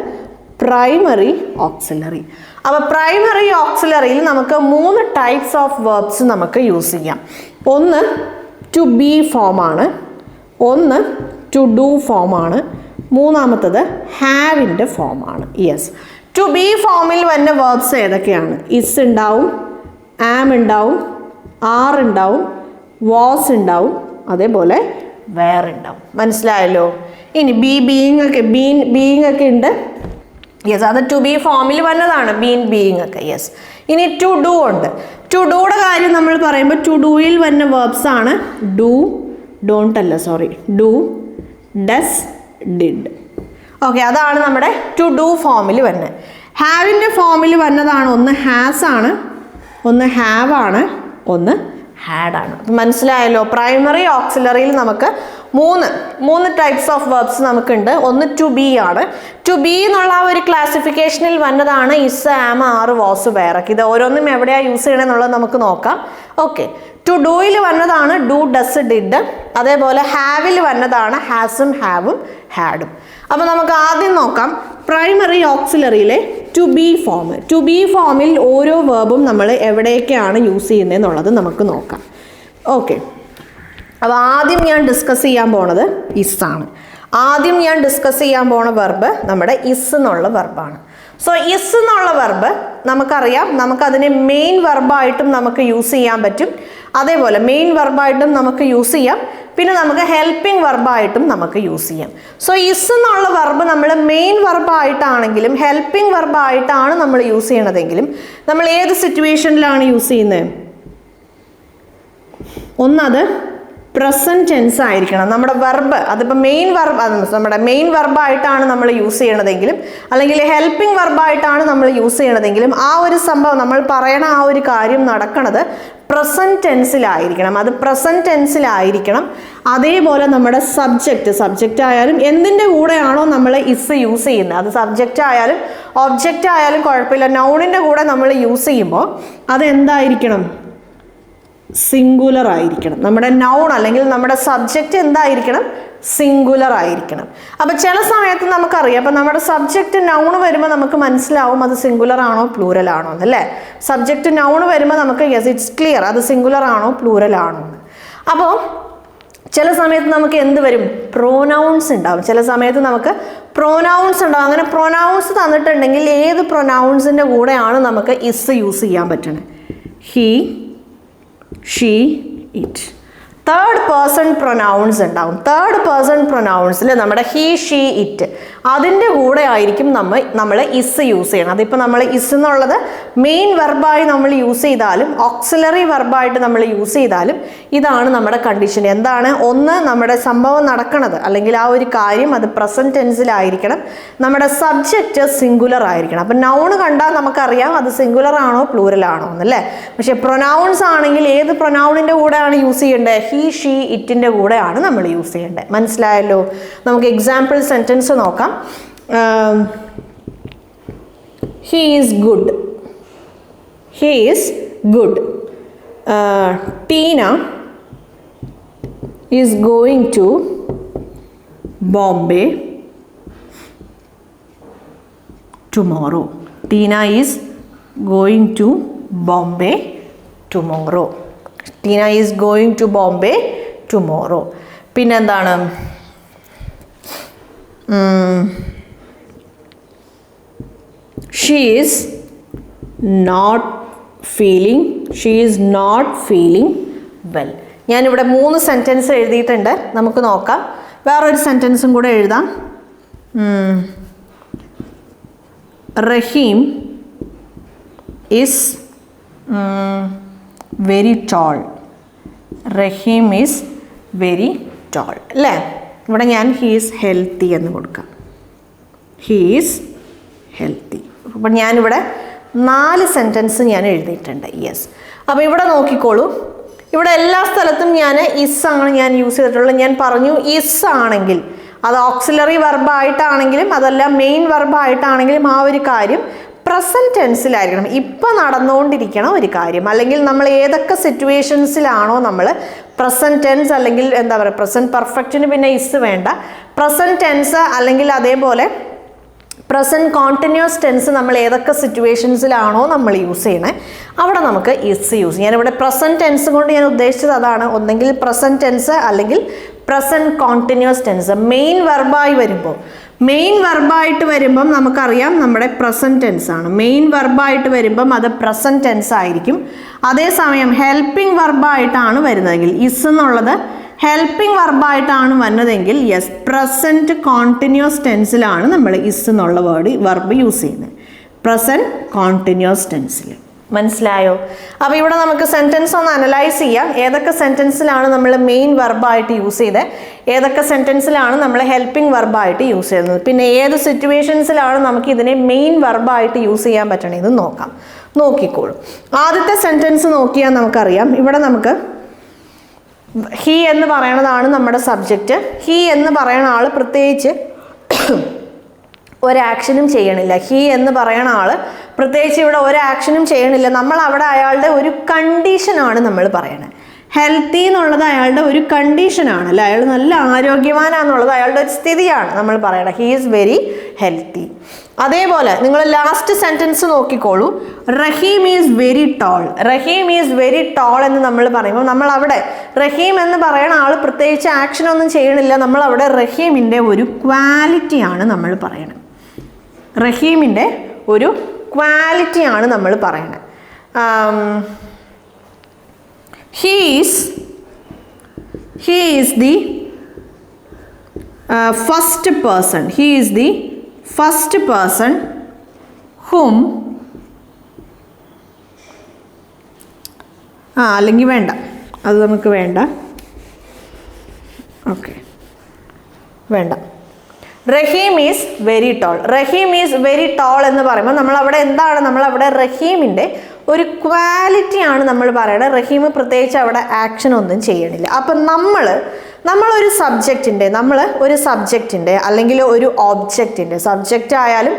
Primary auxiliary. അപ്പോൾ പ്രൈമറി ഓക്സിലറിയിൽ നമുക്ക് 3 ടൈപ്സ് ഓഫ് വെർബ്സ് നമുക്ക് യൂസ് ചെയ്യാം. ഒന്ന് ടു ബി ഫോമാണ്, ഒന്ന് ടു ഡു ഫോമാണ്, മൂന്നാമത്തത് ഹാവിൻ്റെ ഫോമാണ്. യെസ്, ടു ബി ഫോമിൽ വരുന്ന വെർബ്സ് ഏതൊക്കെയാണ്? ഇസ് ഉണ്ടാവും, ആം ഉണ്ടാവും, ആർ ഉണ്ടാവും, വാസ് ഉണ്ടാവും, അതേപോലെ വേർ ഉണ്ടാവും. മനസ്സിലായല്ലോ? ഇനി ബീയിങ് ഒക്കെ ഉണ്ട്, യെസ്, അത് ടു ബി ഫോമിൽ വന്നതാണ്, ബീൻ ബീയിങ് ഒക്കെ. യെസ്, ഇനി ടു ഡു ഉണ്ട്. ടു ഡൂയുടെ കാര്യം നമ്മൾ പറയുമ്പോൾ ടു ഡൂയിൽ വരുന്ന വേർബ്സ് ആണ് ഡു, ഡോണ്ട് അല്ല, sorry, do, does, did. Okay, അതാണ് നമ്മുടെ ടു ഡു ഫോമിൽ വരുന്നത്. ഹാവിൻ്റെ ഫോമിൽ വരുന്നതാണ് ഒന്ന് ഹാസ് ആണ്, ഒന്ന് ഹാവ് ആണ്, ഒന്ന് ഹാഡ് ആണ്. അപ്പം മനസ്സിലായല്ലോ, പ്രൈമറി ഓക്സിലറിയിൽ നമുക്ക് മൂന്ന് ടൈപ്സ് ഓഫ് വെർബ്സ് നമുക്കുണ്ട്. ഒന്ന് ടു ബി ആണ്. ടു ബി എന്നുള്ള ആ ഒരു ക്ലാസിഫിക്കേഷനിൽ വന്നതാണ് ഇസ്, ആം, ആർ, വാസ്, വേറൊക്കെ. ഇത് ഓരോന്നും എവിടെയാണ് യൂസ് ചെയ്യണമെന്നുള്ളത് നമുക്ക് നോക്കാം. ഓക്കെ, ടു ഡൂയിൽ വന്നതാണ് ഡു, ഡസ്, ഡിഡ്. അതേപോലെ ഹാവിൽ വന്നതാണ് ഹാസും, ഹാവും, ഹാഡും. അപ്പോൾ നമുക്ക് ആദ്യം നോക്കാം പ്രൈമറി ഓക്സിലറിയിലെ to be form. To be ഫോമിൽ ഓരോ വേർബും നമ്മൾ എവിടെയൊക്കെയാണ് യൂസ് ചെയ്യുന്നതെന്നുള്ളത് നമുക്ക് നോക്കാം. ഓക്കെ, അപ്പോൾ ആദ്യം ഞാൻ ഡിസ്കസ് ചെയ്യാൻ പോണത് ഇസ് ആണ്. ആദ്യം ഞാൻ ഡിസ്കസ് ചെയ്യാൻ പോണ വെർബ് നമ്മുടെ ഇസ് എന്നുള്ള വെർബാണ്. സോ ഇസ് എന്നുള്ള വെർബ് നമുക്കറിയാം, നമുക്കതിനെ മെയിൻ വെർബായിട്ടും നമുക്ക് യൂസ് ചെയ്യാൻ പറ്റും. അതേപോലെ മെയിൻ വെർബായിട്ടും നമുക്ക് യൂസ് ചെയ്യാം, പിന്നെ നമുക്ക് ഹെൽപ്പിംഗ് വെർബായിട്ടും നമുക്ക് യൂസ് ചെയ്യാം. സോ ഇസ് എന്നുള്ള വെർബ് നമ്മൾ മെയിൻ വെർബായിട്ടാണെങ്കിലും ഹെൽപ്പിംഗ് വെർബായിട്ടാണ് നമ്മൾ യൂസ് ചെയ്യണതെങ്കിലും നമ്മൾ ഏത് സിറ്റുവേഷനിലാണ് യൂസ് ചെയ്യുന്നത്? ഒന്നത് പ്രസൻറ്റ് ടെൻസ് ആയിരിക്കണം നമ്മുടെ വെർബ്. അതിപ്പോൾ മെയിൻ വെർബ്, നമ്മുടെ മെയിൻ വെർബായിട്ടാണ് നമ്മൾ യൂസ് ചെയ്യണതെങ്കിലും അല്ലെങ്കിൽ ഹെൽപ്പിംഗ് വെർബായിട്ടാണ് നമ്മൾ യൂസ് ചെയ്യണതെങ്കിലും ആ ഒരു സംഭവം നമ്മൾ പറയണ ആ ഒരു കാര്യം നടക്കണത് പ്രസൻറ്റ് ടെൻസിലായിരിക്കണം. അത് പ്രസൻറ്റ് ടെൻസിലായിരിക്കണം. അതേപോലെ നമ്മുടെ സബ്ജക്റ്റ് ആയാലും എന്തിൻ്റെ കൂടെയാണോ നമ്മൾ ഇസ് യൂസ് ചെയ്യുന്നത്, അത് സബ്ജക്റ്റ് ആയാലും ഒബ്ജക്റ്റ് ആയാലും കുഴപ്പമില്ല, നൗണിൻ്റെ കൂടെ നമ്മൾ യൂസ് ചെയ്യുമ്പോൾ അതെന്തായിരിക്കണം? സിംഗുലർ ആയിരിക്കണം. നമ്മുടെ നൗൺ അല്ലെങ്കിൽ നമ്മുടെ സബ്ജക്റ്റ് എന്തായിരിക്കണം? സിംഗുലർ ആയിരിക്കണം. അപ്പം ചില സമയത്ത് നമുക്കറിയാം, അപ്പം നമ്മുടെ സബ്ജക്റ്റ് നൗൺ വരുമ്പോൾ നമുക്ക് മനസ്സിലാവും അത് സിംഗുലർ ആണോ പ്ലൂറൽ ആണോ എന്നല്ലേ. സബ്ജക്റ്റ് നൗൺ വരുമ്പോൾ നമുക്ക് യെസ് ഇറ്റ്സ് ക്ലിയർ അത് സിംഗുലർ ആണോ പ്ലൂറൽ ആണോ എന്ന്. അപ്പോൾ ചില സമയത്ത് നമുക്ക് എന്ത് വരും? പ്രൊനൗൺസ് ഉണ്ടാവും. ചില സമയത്ത് നമുക്ക് പ്രൊനൗൺസ് ഉണ്ടാവും. അങ്ങനെ പ്രൊനൗൺസ് തന്നിട്ടുണ്ടെങ്കിൽ ഏത് പ്രൊനൗൺസിൻ്റെ കൂടെയാണ് നമുക്ക് ഇസ് യൂസ് ചെയ്യാൻ പറ്റണത്? He, she, it. Third person pronouns ഉണ്ടാവും. തേർഡ് പേഴ്സൺ പ്രൊനൗൺസിൽ നമ്മുടെ ഹി, ഷീ, ഇറ്റ് അതിൻ്റെ കൂടെ ആയിരിക്കും നമ്മൾ ഇസ് യൂസ് ചെയ്യണം. അതിപ്പോൾ നമ്മൾ ഇസ് എന്നുള്ളത് മെയിൻ വെർബായി നമ്മൾ യൂസ് ചെയ്താലും ഓക്സിലറി വെർബായിട്ട് നമ്മൾ യൂസ് ചെയ്താലും ഇതാണ് നമ്മുടെ കണ്ടീഷൻ. എന്താണ്? ഒന്ന്, നമ്മുടെ സംഭവം നടക്കണത് അല്ലെങ്കിൽ ആ ഒരു കാര്യം അത് പ്രസൻറ്റ് ടെൻസിലായിരിക്കണം. നമ്മുടെ സബ്ജക്റ്റ് സിംഗുലർ ആയിരിക്കണം. അപ്പം നൗൺ കണ്ടാൽ നമുക്കറിയാം അത് സിംഗുലർ ആണോ പ്ലൂറൽ ആണോ എന്നല്ലേ. പക്ഷേ പ്രൊനൗൺസ് ആണെങ്കിൽ ഏത് പ്രൊനൗണിൻ്റെ കൂടെയാണ് യൂസ് ചെയ്യേണ്ടത്? ഹി, ഷീ, ഇറ്റിൻ്റെ കൂടെയാണ് നമ്മൾ യൂസ് ചെയ്യേണ്ടത്. മനസ്സിലായല്ലോ? നമുക്ക് എക്സാമ്പിൾ സെൻറ്റൻസ് നോക്കാം. He is good. He is good. Tina is going to Bombay tomorrow. Tina is going to Bombay tomorrow. Tina is going to Bombay tomorrow. പിന്നെന്താണ്? She is not feeling well. ഞാനിവിടെ 3 സെൻറ്റൻസ് എഴുതിയിട്ടുണ്ട്. നമുക്ക് നോക്കാം. വേറൊരു സെൻറ്റൻസും കൂടെ എഴുതാം. Rahim is very tall. Rahim is very tall അല്ലേ. ഇവിടെ ഞാൻ ഹീ ഈസ് ഹെൽത്തി എന്ന് കൊടുക്കാം. He is healthy. അപ്പം ഞാനിവിടെ 4 സെൻറ്റൻസ് ഞാൻ എഴുതിയിട്ടുണ്ട്. യെസ്. അപ്പോൾ ഇവിടെ നോക്കിക്കോളൂ. ഇവിടെ എല്ലാ സ്ഥലത്തും ഞാൻ ഇസ് ആണ് ഞാൻ യൂസ് ചെയ്തിട്ടുള്ളത്. ഞാൻ പറഞ്ഞു ഇസ് ആണെങ്കിൽ അത് ഓക്സിലറി വെർബായിട്ടാണെങ്കിലും അതല്ല മെയിൻ വെർബായിട്ടാണെങ്കിലും ആ ഒരു കാര്യം പ്രസൻറ്റ് ടെൻസിലായിരിക്കണം. ഇപ്പം നടന്നുകൊണ്ടിരിക്കണ ഒരു കാര്യം അല്ലെങ്കിൽ നമ്മൾ ഏതൊക്കെ സിറ്റുവേഷൻസിലാണോ നമ്മൾ പ്രസൻറ്റ് ടെൻസ് അല്ലെങ്കിൽ എന്താ പറയുക പ്രസൻറ്റ് പെർഫെക്റ്റിന് പിന്നെ ഇസ് വേണ്ട, പ്രസൻറ്റ് ടെൻസ് അല്ലെങ്കിൽ അതേപോലെ പ്രസൻറ്റ് കോണ്ടിന്യൂസ് ടെൻസ് നമ്മൾ ഏതൊക്കെ സിറ്റുവേഷൻസിലാണോ നമ്മൾ യൂസ് ചെയ്യണേ അവിടെ നമുക്ക് ഇസ് യൂസ്. ഞാനിവിടെ പ്രസൻറ്റ് ടെൻസ് കൊണ്ട് ഞാൻ ഉദ്ദേശിച്ചത് അതാണ്. ഒന്നെങ്കിൽ പ്രസൻറ്റ് ടെൻസ് അല്ലെങ്കിൽ പ്രസൻറ്റ് കോണ്ടിന്യൂസ് ടെൻസ്. മെയിൻ വെർബായി വരുമ്പോൾ നമുക്കറിയാം നമ്മുടെ പ്രസൻറ്റ് ടെൻസ് ആണ്. മെയിൻ വെർബായിട്ട് വരുമ്പം അത് പ്രസൻറ്റ് ടെൻസ് ആയിരിക്കും. അതേസമയം ഹെൽപ്പിംഗ് വെർബായിട്ടാണ് വരുന്നതെങ്കിൽ ഇസ് എന്നുള്ളത് ഹെൽപ്പിംഗ് വെർബായിട്ടാണ് വന്നതെങ്കിൽ യെസ് പ്രസൻറ്റ് കോണ്ടിന്യൂസ് ടെൻസിലാണ് നമ്മൾ ഇസ് എന്നുള്ള വെർബ് യൂസ് ചെയ്യുന്നത്. പ്രസൻറ്റ് കോണ്ടിന്യൂസ് ടെൻസിൽ. മനസ്സിലായോ? അപ്പോൾ ഇവിടെ നമുക്ക് സെൻറ്റൻസ് ഒന്ന് അനലൈസ് ചെയ്യാം. ഏതൊക്കെ സെൻറ്റൻസിലാണ് നമ്മൾ മെയിൻ വെർബായിട്ട് യൂസ് ചെയ്തത്, ഏതൊക്കെ സെൻറ്റൻസിലാണ് നമ്മൾ ഹെൽപ്പിംഗ് വെർബായിട്ട് യൂസ് ചെയ്യുന്നത്, പിന്നെ ഏത് സിറ്റുവേഷൻസിലാണ് നമുക്ക് ഇതിനെ മെയിൻ വെർബായിട്ട് യൂസ് ചെയ്യാൻ പറ്റണത് നോക്കാം. നോക്കിക്കോളൂ. ആദ്യത്തെ സെൻറ്റൻസ് നോക്കിയാൽ നമുക്കറിയാം. ഇവിടെ നമുക്ക് ഹി എന്ന് പറയണതാണ് നമ്മുടെ സബ്ജക്റ്റ്. ഹി എന്ന് പറയുന്ന ആൾ പ്രത്യേകിച്ച് ഒരാക്ഷനും ചെയ്യണില്ല. ഹി എന്ന് പറയുന്ന ആൾ പ്രത്യേകിച്ച് ഇവിടെ ഒരാക്ഷനും ചെയ്യണില്ല. നമ്മൾ അവിടെ അയാളുടെ ഒരു കണ്ടീഷനാണ് നമ്മൾ പറയണത്. ഹെൽത്തി എന്നുള്ളത് അയാളുടെ ഒരു കണ്ടീഷനാണ് അല്ലേ, അയാൾ നല്ല ആരോഗ്യവാനാന്നുള്ളത് അയാളുടെ ഒരു സ്ഥിതിയാണ് നമ്മൾ പറയണത്. He is very healthy. അതേപോലെ നിങ്ങൾ ലാസ്റ്റ് സെൻറ്റൻസ് നോക്കിക്കോളൂ. Rahim is very tall. Rahim is very tall എന്ന് നമ്മൾ പറയുമ്പോൾ നമ്മൾ അവിടെ റഹീം എന്ന് പറയുന്ന ആൾ പ്രത്യേകിച്ച് ആക്ഷനൊന്നും ചെയ്യണില്ല. നമ്മൾ അവിടെ റഹീമിൻ്റെ ഒരു ക്വാലിറ്റിയാണ് നമ്മൾ പറയണത്. റഹീമിൻ്റെ ഒരു ക്വാലിറ്റിയാണ് നമ്മൾ പറയണത്. He is the first person. He is the first person whom അല്ലെങ്കിൽ വേണ്ട, അത് നമുക്ക് വേണ്ട. ഓക്കെ, വേണ്ട. Rahim is very tall. Rahim is very tall എന്ന് പറയുമ്പോൾ നമ്മളവിടെ എന്താണ്, നമ്മളവിടെ റഹീമിൻ്റെ ഒരു ക്വാലിറ്റിയാണ് നമ്മൾ പറയുന്നത്. റഹീം പ്രത്യേകിച്ച് അവിടെ ആക്ഷൻ ഒന്നും ചെയ്യണില്ല. അപ്പം നമ്മളൊരു സബ്ജക്റ്റിൻ്റെ അല്ലെങ്കിൽ ഒരു ഓബ്ജക്റ്റിൻ്റെ, സബ്ജക്റ്റ് ആയാലും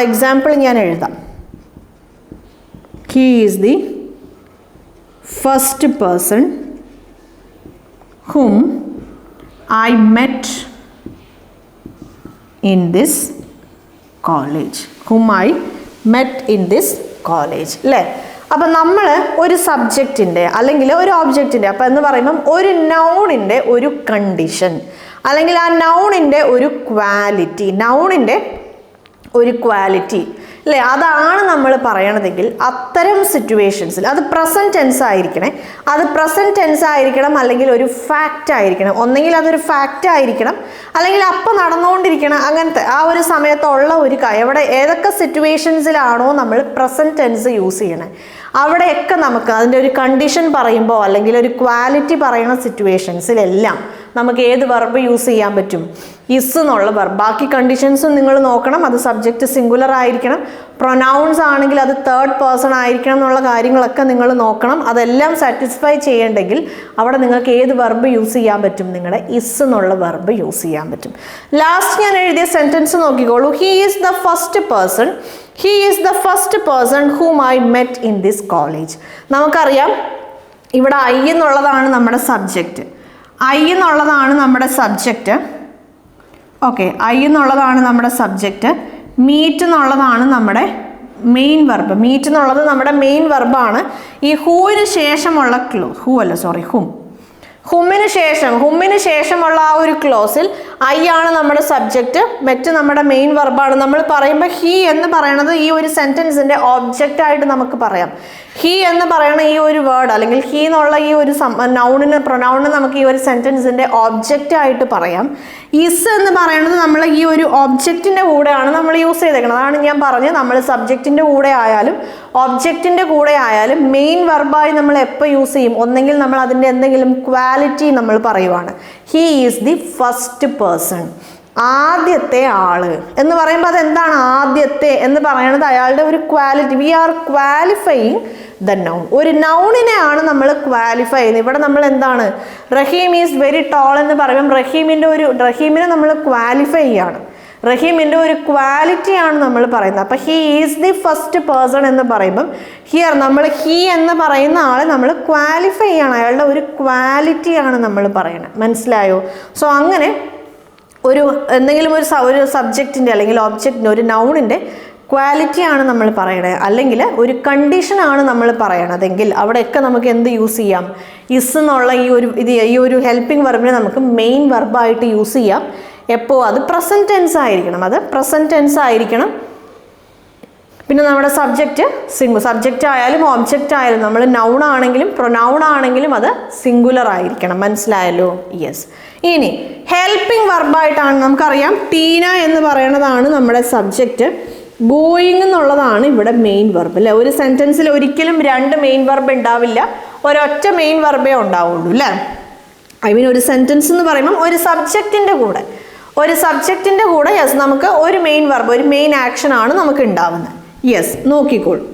എക്സാമ്പിൾ ഞാൻ എഴുതാം. He is the first person whom I met in this college. whom I met in this college. അല്ലേ? അപ്പം നമ്മൾ ഒരു സബ്ജക്റ്റിൻ്റെ അല്ലെങ്കിൽ ഒരു ഓബ്ജക്റ്റിൻ്റെ, അപ്പം എന്ന് പറയുമ്പം ഒരു നൗണിൻ്റെ ഒരു കണ്ടീഷൻ അല്ലെങ്കിൽ ആ നൗണിൻ്റെ ഒരു ക്വാലിറ്റി അല്ലേ, അതാണ് നമ്മൾ പറയണതെങ്കിൽ അത്തരം സിറ്റുവേഷൻസിൽ അത് പ്രസൻറ്റ് ടെൻസ് ആയിരിക്കണം അല്ലെങ്കിൽ ഒരു ഫാക്റ്റ് ആയിരിക്കണം. ഒന്നെങ്കിൽ അതൊരു ഫാക്റ്റ് ആയിരിക്കണം അല്ലെങ്കിൽ അപ്പം നടന്നുകൊണ്ടിരിക്കണം. അങ്ങനത്തെ ആ ഒരു സമയത്തുള്ള ഒരു എവിടെ ഏതൊക്കെ സിറ്റുവേഷൻസിലാണോ നമ്മൾ പ്രസൻറ്റ് ടെൻസ് യൂസ് ചെയ്യണേ അവിടെയൊക്കെ നമുക്ക് അതിൻ്റെ ഒരു കണ്ടീഷൻ പറയുമ്പോൾ അല്ലെങ്കിൽ ഒരു ക്വാലിറ്റി പറയുന്ന സിറ്റുവേഷൻസിലെല്ലാം നമുക്ക് ഏത് വെർബ് യൂസ് ചെയ്യാൻ പറ്റും? ഇസ് എന്നുള്ള വെർബ്. ബാക്കി കണ്ടീഷൻസും നിങ്ങൾ നോക്കണം. അത് സബ്ജക്റ്റ് സിംഗുലർ ആയിരിക്കണം, പ്രൊനൗൺസ് ആണെങ്കിൽ അത് തേർഡ് പേഴ്സൺ ആയിരിക്കണം എന്നുള്ള കാര്യങ്ങളൊക്കെ നിങ്ങൾ നോക്കണം. അതെല്ലാം സാറ്റിസ്ഫൈ ചെയ്യണമെങ്കിൽ അവിടെ നിങ്ങൾക്ക് ഏത് വെർബ് യൂസ് ചെയ്യാൻ പറ്റും? നിങ്ങളുടെ ഇസ് എന്നുള്ള വെർബ് യൂസ് ചെയ്യാൻ പറ്റും. ലാസ്റ്റ് ഞാൻ എഴുതിയ സെൻറ്റൻസ് നോക്കിക്കോളൂ. He is the first person whom I met in this college. നമുക്കറിയാം ഇവിടെ ഐ എന്നുള്ളതാണ് നമ്മുടെ സബ്ജക്റ്റ്. ഓക്കെ, ഐ എന്നുള്ളതാണ് നമ്മുടെ സബ്ജക്റ്റ്. മീറ്റ് എന്നുള്ളതാണ് നമ്മുടെ മെയിൻ വെർബ്. മീറ്റ് എന്നുള്ളത് നമ്മുടെ മെയിൻ വെർബാണ്. ഈ ഹൂവിന് ശേഷമുള്ള ഹുമ്മിന് ശേഷമുള്ള ആ ഒരു ക്ലോസിൽ ഐ ആണ് നമ്മുടെ സബ്ജക്റ്റ്, മെറ്റ് നമ്മുടെ മെയിൻ വെർബാണ്. നമ്മൾ പറയുമ്പോൾ ഹി എന്ന് പറയുന്നത് ഈ ഒരു സെൻറ്റൻസിൻ്റെ ഓബ്ജക്റ്റ് ആയിട്ട് നമുക്ക് പറയാം. ഹി എന്ന് പറയുന്ന ഈ ഒരു വേർഡ് അല്ലെങ്കിൽ ഹി എന്നുള്ള ഈ ഒരു പ്രൊനൗണിന് നമുക്ക് ഈ ഒരു സെൻറ്റൻസിൻ്റെ ഓബ്ജക്റ്റ് ആയിട്ട് പറയാം. ഇസ് എന്ന് പറയുന്നത് നമ്മൾ ഈ ഒരു ഓബ്ജക്റ്റിൻ്റെ കൂടെയാണ് നമ്മൾ യൂസ് ചെയ്തേക്കുന്നത്. അതാണ് ഞാൻ പറഞ്ഞത്, നമ്മൾ സബ്ജക്റ്റിൻ്റെ കൂടെ ആയാലും ഓബ്ജക്റ്റിൻ്റെ കൂടെ ആയാലും മെയിൻ വെർബായി നമ്മൾ എപ്പോൾ യൂസ് ചെയ്യും? ഒന്നെങ്കിൽ നമ്മൾ അതിൻ്റെ എന്തെങ്കിലും ക്വാലിറ്റി നമ്മൾ പറയുവാണ്. He is the first person, ആദ്യത്തെ ആള് എന്ന് പറയുമ്പോൾ അതെന്താണ്? ആദ്യത്തെ എന്ന് പറയുന്നത് അയാളുടെ ഒരു quality. We are qualifying the noun. ഒരു നൗണിനെയാണ് നമ്മൾ ക്വാലിഫൈ ചെയ്യുന്നത്. ഇവിടെ നമ്മൾ എന്താണ്? റഹീം ഈസ് വെരി ടോൾ എന്ന് പറയുമ്പോൾ റഹീമിനെ നമ്മൾ ക്വാലിഫൈ ചെയ്യാണ്. റഹീമിൻ്റെ ഒരു ക്വാലിറ്റിയാണ് നമ്മൾ പറയുന്നത്. അപ്പം he is the first person എന്ന് പറയുമ്പം ഹിയർ നമ്മൾ ഹി എന്ന് പറയുന്ന ആളെ നമ്മൾ ക്വാലിഫൈ ചെയ്യണം. അയാളുടെ ഒരു ക്വാലിറ്റിയാണ് നമ്മൾ പറയുന്നത്. മനസ്സിലായോ? സോ അങ്ങനെ എന്തെങ്കിലും ഒരു സബ്ജക്റ്റിൻ്റെ അല്ലെങ്കിൽ ഓബ്ജക്റ്റിൻ്റെ ഒരു നൗണിൻ്റെ ക്വാലിറ്റിയാണ് നമ്മൾ പറയണത്, അല്ലെങ്കിൽ ഒരു കണ്ടീഷനാണ് നമ്മൾ പറയണതെങ്കിൽ അവിടെയൊക്കെ നമുക്ക് എന്ത് യൂസ് ചെയ്യാം? ഇസ് എന്നുള്ള ഈ ഒരു ഹെൽപ്പിംഗ് വെർബിനെ നമുക്ക് മെയിൻ വെർബായിട്ട് യൂസ് ചെയ്യാം. എപ്പോൾ? അത് പ്രസൻറ്റ് ടെൻസ് ആയിരിക്കണം. പിന്നെ നമ്മുടെ സബ്ജക്റ്റ് സബ്ജക്റ്റ് ആയാലും ഓബ്ജക്റ്റ് ആയാലും നമ്മൾ നൗൺ ആണെങ്കിലും പ്രൊനൗൺ ആണെങ്കിലും അത് സിംഗുലർ ആയിരിക്കണം. മനസ്സിലായല്ലോ? യെസ്. ഇനി ഹെൽപ്പിംഗ് വെർബായിട്ടാണ് നമുക്കറിയാം ടീന എന്ന് പറയുന്നതാണ് നമ്മുടെ സബ്ജക്റ്റ്. ഗോയിങ് എന്നുള്ളതാണ് ഇവിടെ മെയിൻ വെർബ് അല്ലേ? ഒരു സെൻറ്റൻസിൽ ഒരിക്കലും 2 മെയിൻ വെർബ് ഉണ്ടാവില്ല, ഒരൊറ്റ മെയിൻ വെർബേ ഉണ്ടാവുള്ളൂ അല്ലേ? ഐ മീൻ ഒരു സെൻറ്റൻസ് എന്ന് പറയുമ്പം ഒരു സബ്ജക്റ്റിൻ്റെ കൂടെ യെസ് നമുക്ക് ഒരു മെയിൻ വെർബ്, ഒരു മെയിൻ ആക്ഷൻ ആണ് നമുക്ക് ഉണ്ടാവുന്നത്. യെസ്, നോക്കിക്കോളൂ.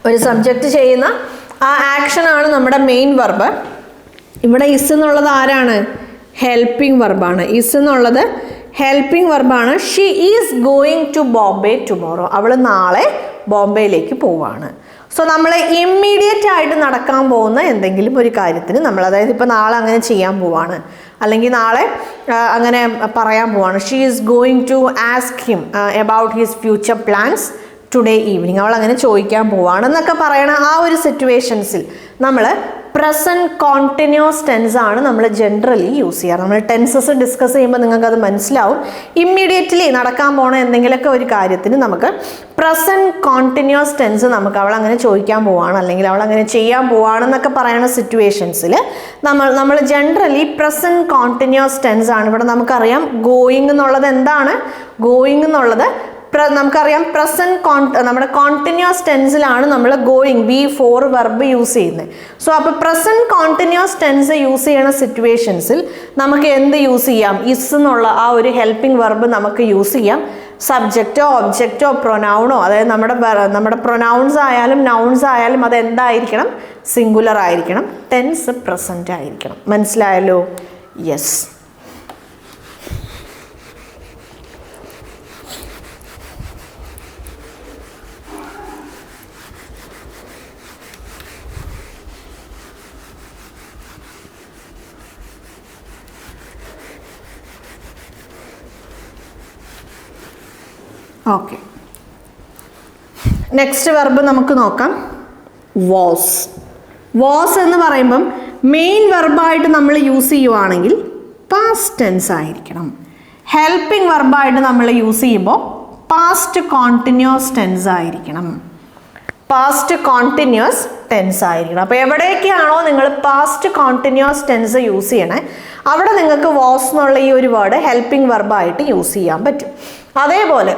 ഒരു സബ്ജക്റ്റ് ചെയ്യുന്ന ആ ആക്ഷൻ ആണ് നമ്മുടെ മെയിൻ വെർബ്. ഇവിടെ ഇസ് എന്നുള്ളത് ആരാണ്? ഹെൽപ്പിംഗ് വെർബാണ്. ഇസ് എന്നുള്ളത് ഹെൽപ്പിംഗ് വെർബാണ്. She is going to Bombay tomorrow. അവൾ നാളെ ബോംബെയിലേക്ക് പോവാണ്. സോ നമ്മൾ ഇമ്മീഡിയറ്റ് ആയിട്ട് നടക്കാൻ പോകുന്ന എന്തെങ്കിലും ഒരു കാര്യത്തിന് നമ്മൾ, അതായത് ഇപ്പോൾ നാളെ അങ്ങനെ ചെയ്യാൻ പോവാണ്, അല്ലെങ്കിൽ നാളെ അങ്ങനെ പറയാൻ പോവാണ്. She is going to ask him about his future plans today evening. അവൾ അങ്ങനെ ചോദിക്കാൻ പോവാണെന്നൊക്കെ പറയണ ആ ഒരു സിറ്റുവേഷൻസിൽ നമ്മൾ പ്രസൻറ്റ് കോണ്ടിന്യൂസ് ടെൻസ് ആണ് നമ്മൾ ജനറലി യൂസ് ചെയ്യാറ്. നമ്മൾ ടെൻസസ് ഡിസ്കസ് ചെയ്യുമ്പോൾ നിങ്ങൾക്കത് മനസ്സിലാവും. ഇമ്മീഡിയറ്റ്ലി നടക്കാൻ പോണ എന്തെങ്കിലുമൊക്കെ ഒരു കാര്യത്തിന് നമുക്ക് പ്രസൻറ്റ് കോണ്ടിന്യൂസ് ടെൻസ് നമുക്ക് അവൾ അങ്ങനെ ചോദിക്കാൻ പോവാണ് അല്ലെങ്കിൽ അവൾ അങ്ങനെ ചെയ്യാൻ പോവാണെന്നൊക്കെ പറയുന്ന സിറ്റുവേഷൻസിൽ നമ്മൾ ജനറലി പ്രസൻറ്റ് കോണ്ടിന്യൂസ് ടെൻസ് ആണ്. ഇവിടെ നമുക്കറിയാം ഗോയിങ് എന്നുള്ളത് എന്താണ്? ഗോയിങ് എന്നുള്ളത് നമുക്കറിയാം നമ്മുടെ കോണ്ടിന്യൂസ് ടെൻസിലാണ് നമ്മൾ ഗോയിങ് V4 വെർബ് യൂസ് ചെയ്യുന്നത്. സോ അപ്പോൾ പ്രസൻറ്റ് കോണ്ടിന്യൂസ് ടെൻസ് യൂസ് ചെയ്യുന്ന സിറ്റുവേഷൻസിൽ നമുക്ക് എന്ത് യൂസ് ചെയ്യാം? ഇസ് എന്നുള്ള ആ ഒരു ഹെൽപ്പിംഗ് വെർബ് നമുക്ക് യൂസ് ചെയ്യാം. സബ്ജക്റ്റോ ഒബ്ജക്റ്റോ പ്രൊനൗണോ, അതായത് നമ്മുടെ പ്രൊനൗൺസ് ആയാലും നൗൺസ് ആയാലും അത് എന്തായിരിക്കണം? സിംഗുലർ ആയിരിക്കണം. ടെൻസ് പ്രസൻറ്റ് ആയിരിക്കണം. മനസ്സിലായല്ലോ? യെസ്. ഓക്കെ, നെക്സ്റ്റ് വെർബ് നമുക്ക് നോക്കാം. വാസ്. വാസ് എന്ന് പറയുമ്പം മെയിൻ വെർബായിട്ട് നമ്മൾ യൂസ് ചെയ്യുവാണെങ്കിൽ പാസ്റ്റ് ടെൻസ് ആയിരിക്കണം. ഹെൽപ്പിംഗ് വെർബായിട്ട് നമ്മൾ യൂസ് ചെയ്യുമ്പോൾ പാസ്റ്റ് കോണ്ടിന്യൂസ് ടെൻസ് ആയിരിക്കണം. പാസ്റ്റ് കോണ്ടിന്യൂസ് ടെൻസ് ആയിരിക്കണം. അപ്പോൾ എവിടെയൊക്കെയാണോ നിങ്ങൾ പാസ്റ്റ് കോണ്ടിന്യൂസ് ടെൻസ് യൂസ് ചെയ്യണേ അവിടെ നിങ്ങൾക്ക് വാസ് എന്നുള്ള ഈ ഒരു വേർഡ് ഹെൽപ്പിംഗ് വെർബായിട്ട് യൂസ് ചെയ്യാൻ പറ്റും. അതേപോലെ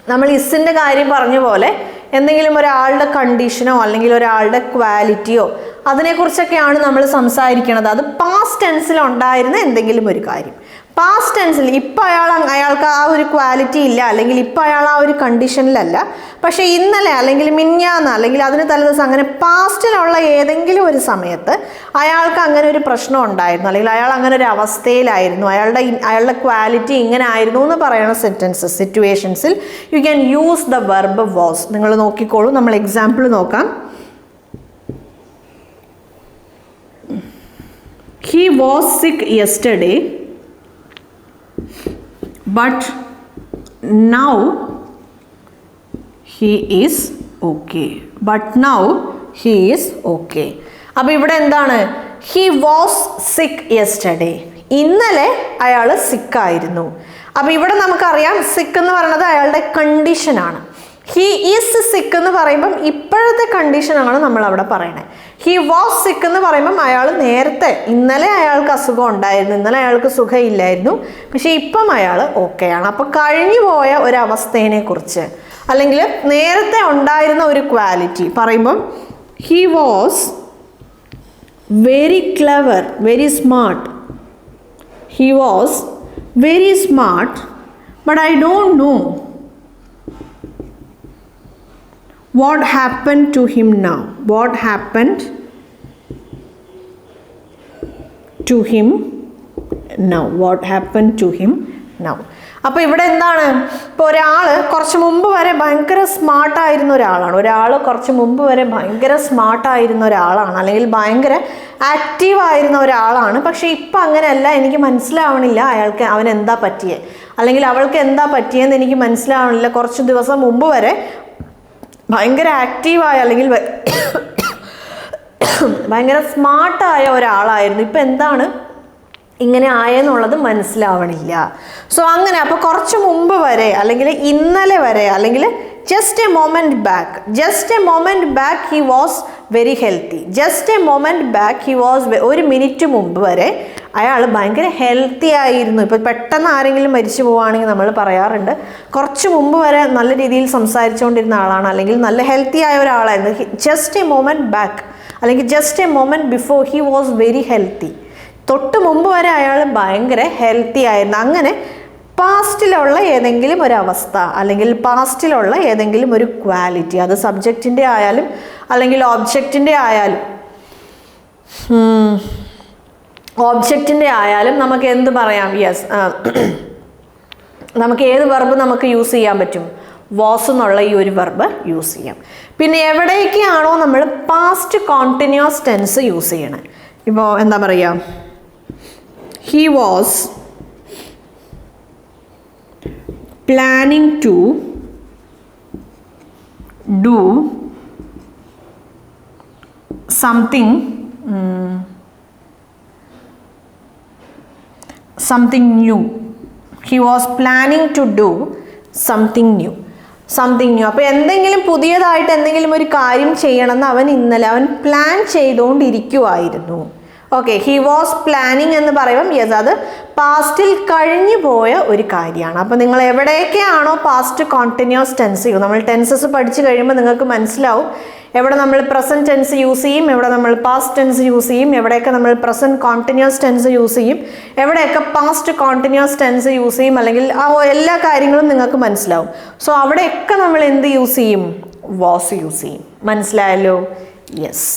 നമ്മൾ ഇസിൻ്റെ കാര്യം പറഞ്ഞ പോലെ എന്തെങ്കിലും ഒരാളുടെ കണ്ടീഷനോ അല്ലെങ്കിൽ ഒരാളുടെ ക്വാലിറ്റിയോ അതിനെക്കുറിച്ചൊക്കെയാണ് നമ്മൾ സംസാരിക്കുന്നത്. അത് പാസ്റ്റ് ടെൻസിൽ ഉണ്ടായിരുന്ന എന്തെങ്കിലും ഒരു കാര്യം. പാസ്റ്റ് ടെൻസിൽ ഇപ്പം അയാൾക്ക് ആ ഒരു ക്വാളിറ്റി ഇല്ല, അല്ലെങ്കിൽ ഇപ്പം അയാൾ ആ ഒരു കണ്ടീഷനിലല്ല, പക്ഷേ ഇന്നലെ അല്ലെങ്കിൽ മിഞ്ഞാന്ന് അല്ലെങ്കിൽ അതിന് തലേദിവസം അങ്ങനെ പാസ്റ്റിലുള്ള ഏതെങ്കിലും ഒരു സമയത്ത് അയാൾക്ക് അങ്ങനെ ഒരു പ്രശ്നം ഉണ്ടായിരുന്നു, അല്ലെങ്കിൽ അയാൾ അങ്ങനെ ഒരു അവസ്ഥയിലായിരുന്നു, അയാളുടെ ക്വാളിറ്റി ഇങ്ങനെ ആയിരുന്നു എന്ന് പറയുന്ന സിറ്റുവേഷൻസിൽ you can use the verb was. നിങ്ങൾ നോക്കിക്കോളൂ, നമ്മൾ എക്സാമ്പിൾ നോക്കാം. He was sick yesterday, but now he is okay. But now he is okay. അപ്പോൾ ഇവിടെ എന്താണ്? He was sick yesterday. ഇന്നലെ അയാൾ സിക്കായിരുന്നു. അപ്പോൾ ഇവിടെ നമുക്കറിയാം സിക്ക് എന്ന് പറയുന്നത് അയാളുടെ കണ്ടീഷനാണ്. ഹി ഈസ് സിക്ക് എന്ന് പറയുമ്പം ഇപ്പോഴത്തെ കണ്ടീഷനാണ് നമ്മൾ അവിടെ പറയണത്. ഹി വാസ് സിക്ക് എന്ന് പറയുമ്പം അയാൾ നേരത്തെ ഇന്നലെ അയാൾക്ക് അസുഖം ഉണ്ടായിരുന്നു, ഇന്നലെ അയാൾക്ക് സുഖമില്ലായിരുന്നു, പക്ഷെ ഇപ്പം അയാൾ ഓക്കെയാണ്. അപ്പോൾ കഴിഞ്ഞു പോയ ഒരവസ്ഥയെ കുറിച്ച് അല്ലെങ്കിൽ നേരത്തെ ഉണ്ടായിരുന്ന ഒരു ക്വാളിറ്റി പറയുമ്പം he was very clever, very smart. He was very smart, but I don't know what happened to him now. What happened to him now. What happened to him now. അപ്പോൾ ഇവിടെ എന്താണ്? ഇപ്പോൾ ഒരാൾ കുറച്ച് മുമ്പ് വരെ ഭയങ്കര സ്മാർട്ടായിരുന്ന ഒരാളാണ്, കുറച്ച് മുമ്പ് വരെ ഭയങ്കര സ്മാർട്ടായിരുന്ന ഒരാളാണ്, അല്ലെങ്കിൽ ഭയങ്കര ആക്റ്റീവായിരുന്ന ഒരാളാണ്. പക്ഷേ ഇപ്പം അങ്ങനെയല്ല, എനിക്ക് മനസ്സിലാവണില്ല അവൻ എന്താ പറ്റിയേ അല്ലെങ്കിൽ അവൾക്ക് എന്താ പറ്റിയെന്ന് എനിക്ക് മനസ്സിലാവണില്ല. കുറച്ച് ദിവസം മുമ്പ് വരെ ഭയങ്കര ആക്റ്റീവായ അല്ലെങ്കിൽ ഭയങ്കര സ്മാർട്ടായ ഒരാളായിരുന്നു, ഇപ്പം എന്താണ് ഇങ്ങനെ ആയെന്നുള്ളത് മനസ്സിലാവണില്ല. സോ അങ്ങനെ അപ്പോൾ കുറച്ച് മുമ്പ് വരെ അല്ലെങ്കിൽ ഇന്നലെ വരെ അല്ലെങ്കിൽ just A moment back he was very healthy. Just A moment back he was, ഒരു മിനിറ്റ് മുമ്പ് വരെ അയാൾ ഭയങ്കര ഹെൽത്തി ആയിരുന്നു. ഇപ്പോൾ പെട്ടെന്ന് ആരെങ്കിലും മരിച്ചു പോവുകയാണെങ്കിൽ നമ്മൾ പറയാറുണ്ട് കുറച്ച് മുമ്പ് വരെ നല്ല രീതിയിൽ സംസാരിച്ചുകൊണ്ടിരുന്ന ആളാണ്, അല്ലെങ്കിൽ നല്ല ഹെൽത്തി ആയ ഒരാളായിരുന്നു. ജസ്റ്റ് എ മൊമെൻറ്റ് ബാക്ക് അല്ലെങ്കിൽ just A moment before he was very healthy. തൊട്ട് മുമ്പ് വരെ അയാൾ ഭയങ്കര ഹെൽത്തി ആയിരുന്നു. അങ്ങനെ പാസ്റ്റിലുള്ള ഏതെങ്കിലും ഒരു അവസ്ഥ അല്ലെങ്കിൽ പാസ്റ്റിലുള്ള ഏതെങ്കിലും ഒരു ക്വാളിറ്റി, അത് സബ്ജക്റ്റിൻ്റെ ആയാലും അല്ലെങ്കിൽ ഓബ്ജക്റ്റിൻ്റെ ആയാലും നമുക്ക് എന്ത് പറയാം? യെസ്, നമുക്ക് ഏത് വെർബ് നമുക്ക് യൂസ് ചെയ്യാൻ പറ്റും? വാസ് എന്നുള്ള ഈ ഒരു വെർബ് യൂസ് ചെയ്യാം. പിന്നെ എവിടേക്കാണോ നമ്മൾ പാസ്റ്റ് കോണ്ടിന്യൂസ് ടെൻസ് യൂസ് ചെയ്യണേ? ഇപ്പോൾ എന്താ പറയുക, he was planning to do something new. He was planning to do something new. അപ്പോൾ എന്തെങ്കിലും പുതിയതായിട്ട് എന്തെങ്കിലും ഒരു കാര്യം ചെയ്യണമെന്ന് അവൻ പ്ലാൻ ചെയ്തുകൊണ്ടിരിക്കുമായിരുന്നു. ഓക്കെ, ഹി വാസ് പ്ലാനിങ് എന്ന് പറയുമ്പം യെസ്, അത് പാസ്റ്റിൽ കഴിഞ്ഞു പോയ ഒരു കാര്യമാണ്. അപ്പോൾ നിങ്ങൾ എവിടെയൊക്കെയാണോ പാസ്റ്റ് കോണ്ടിന്യൂസ് ടെൻസ് ചെയ്യും, നമ്മൾ ടെൻസസ് പഠിച്ചു കഴിയുമ്പോൾ നിങ്ങൾക്ക് മനസ്സിലാവും എവിടെ നമ്മൾ പ്രസൻറ്റ് ടെൻസ് യൂസ് ചെയ്യും, എവിടെ നമ്മൾ പാസ്റ്റ് ടെൻസ് യൂസ് ചെയ്യും, എവിടെയൊക്കെ നമ്മൾ പ്രസൻറ്റ് കോണ്ടിന്യൂസ് ടെൻസ് യൂസ് ചെയ്യും, എവിടെയൊക്കെ പാസ്റ്റ് കോണ്ടിന്യൂസ് ടെൻസ് യൂസ് ചെയ്യും, അല്ലെങ്കിൽ ആ എല്ലാ കാര്യങ്ങളും നിങ്ങൾക്ക് മനസ്സിലാവും. സോ അവിടെയൊക്കെ നമ്മൾ എന്ത് യൂസ് ചെയ്യും? വാസ് യൂസ് ചെയ്യും. മനസ്സിലായല്ലോ? യെസ്.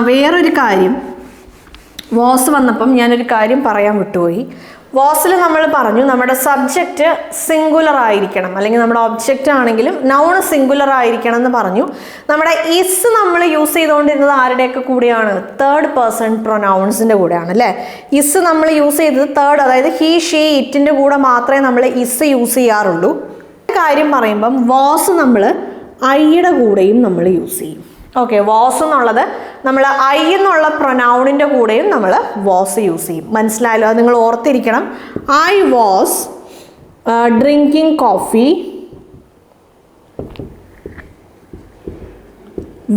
വേറൊരു കാര്യം, വാസ് വന്നപ്പം ഞാനൊരു കാര്യം പറയാൻ വിട്ടുപോയി. വാസിൽ നമ്മൾ പറഞ്ഞു നമ്മുടെ സബ്ജക്റ്റ് സിംഗുലർ ആയിരിക്കണം, അല്ലെങ്കിൽ നമ്മുടെ ഒബ്ജക്റ്റ് ആണെങ്കിലും നൗൺ സിംഗുലർ ആയിരിക്കണം എന്ന് പറഞ്ഞു. നമ്മുടെ ഇസ് നമ്മൾ യൂസ് ചെയ്തുകൊണ്ടിരുന്നത് ആരുടെയൊക്കെ കൂടെയാണ്? തേർഡ് പേഴ്സൺ പ്രൊനൗൺസിൻ്റെ കൂടെയാണ് അല്ലേ? ഇസ് നമ്മൾ യൂസ് ചെയ്തത് തേർഡ്, അതായത് ഹി ഷീ ഇറ്റിൻ്റെ കൂടെ മാത്രമേ നമ്മൾ ഇസ് യൂസ് ചെയ്യാറുള്ളൂ. കാര്യം പറയുമ്പം വാസ് നമ്മൾ ഐയുടെ കൂടെയും നമ്മൾ യൂസ് ചെയ്യും. ഓക്കെ, വാസ് എന്നുള്ളത് നമ്മൾ ഐ എന്നുള്ള പ്രൊനൗണിൻ്റെ കൂടെയും നമ്മൾ വാസ് യൂസ് ചെയ്യും. മനസ്സിലായല്ലോ? അത് നിങ്ങൾ ഓർത്തിരിക്കണം. I was drinking coffee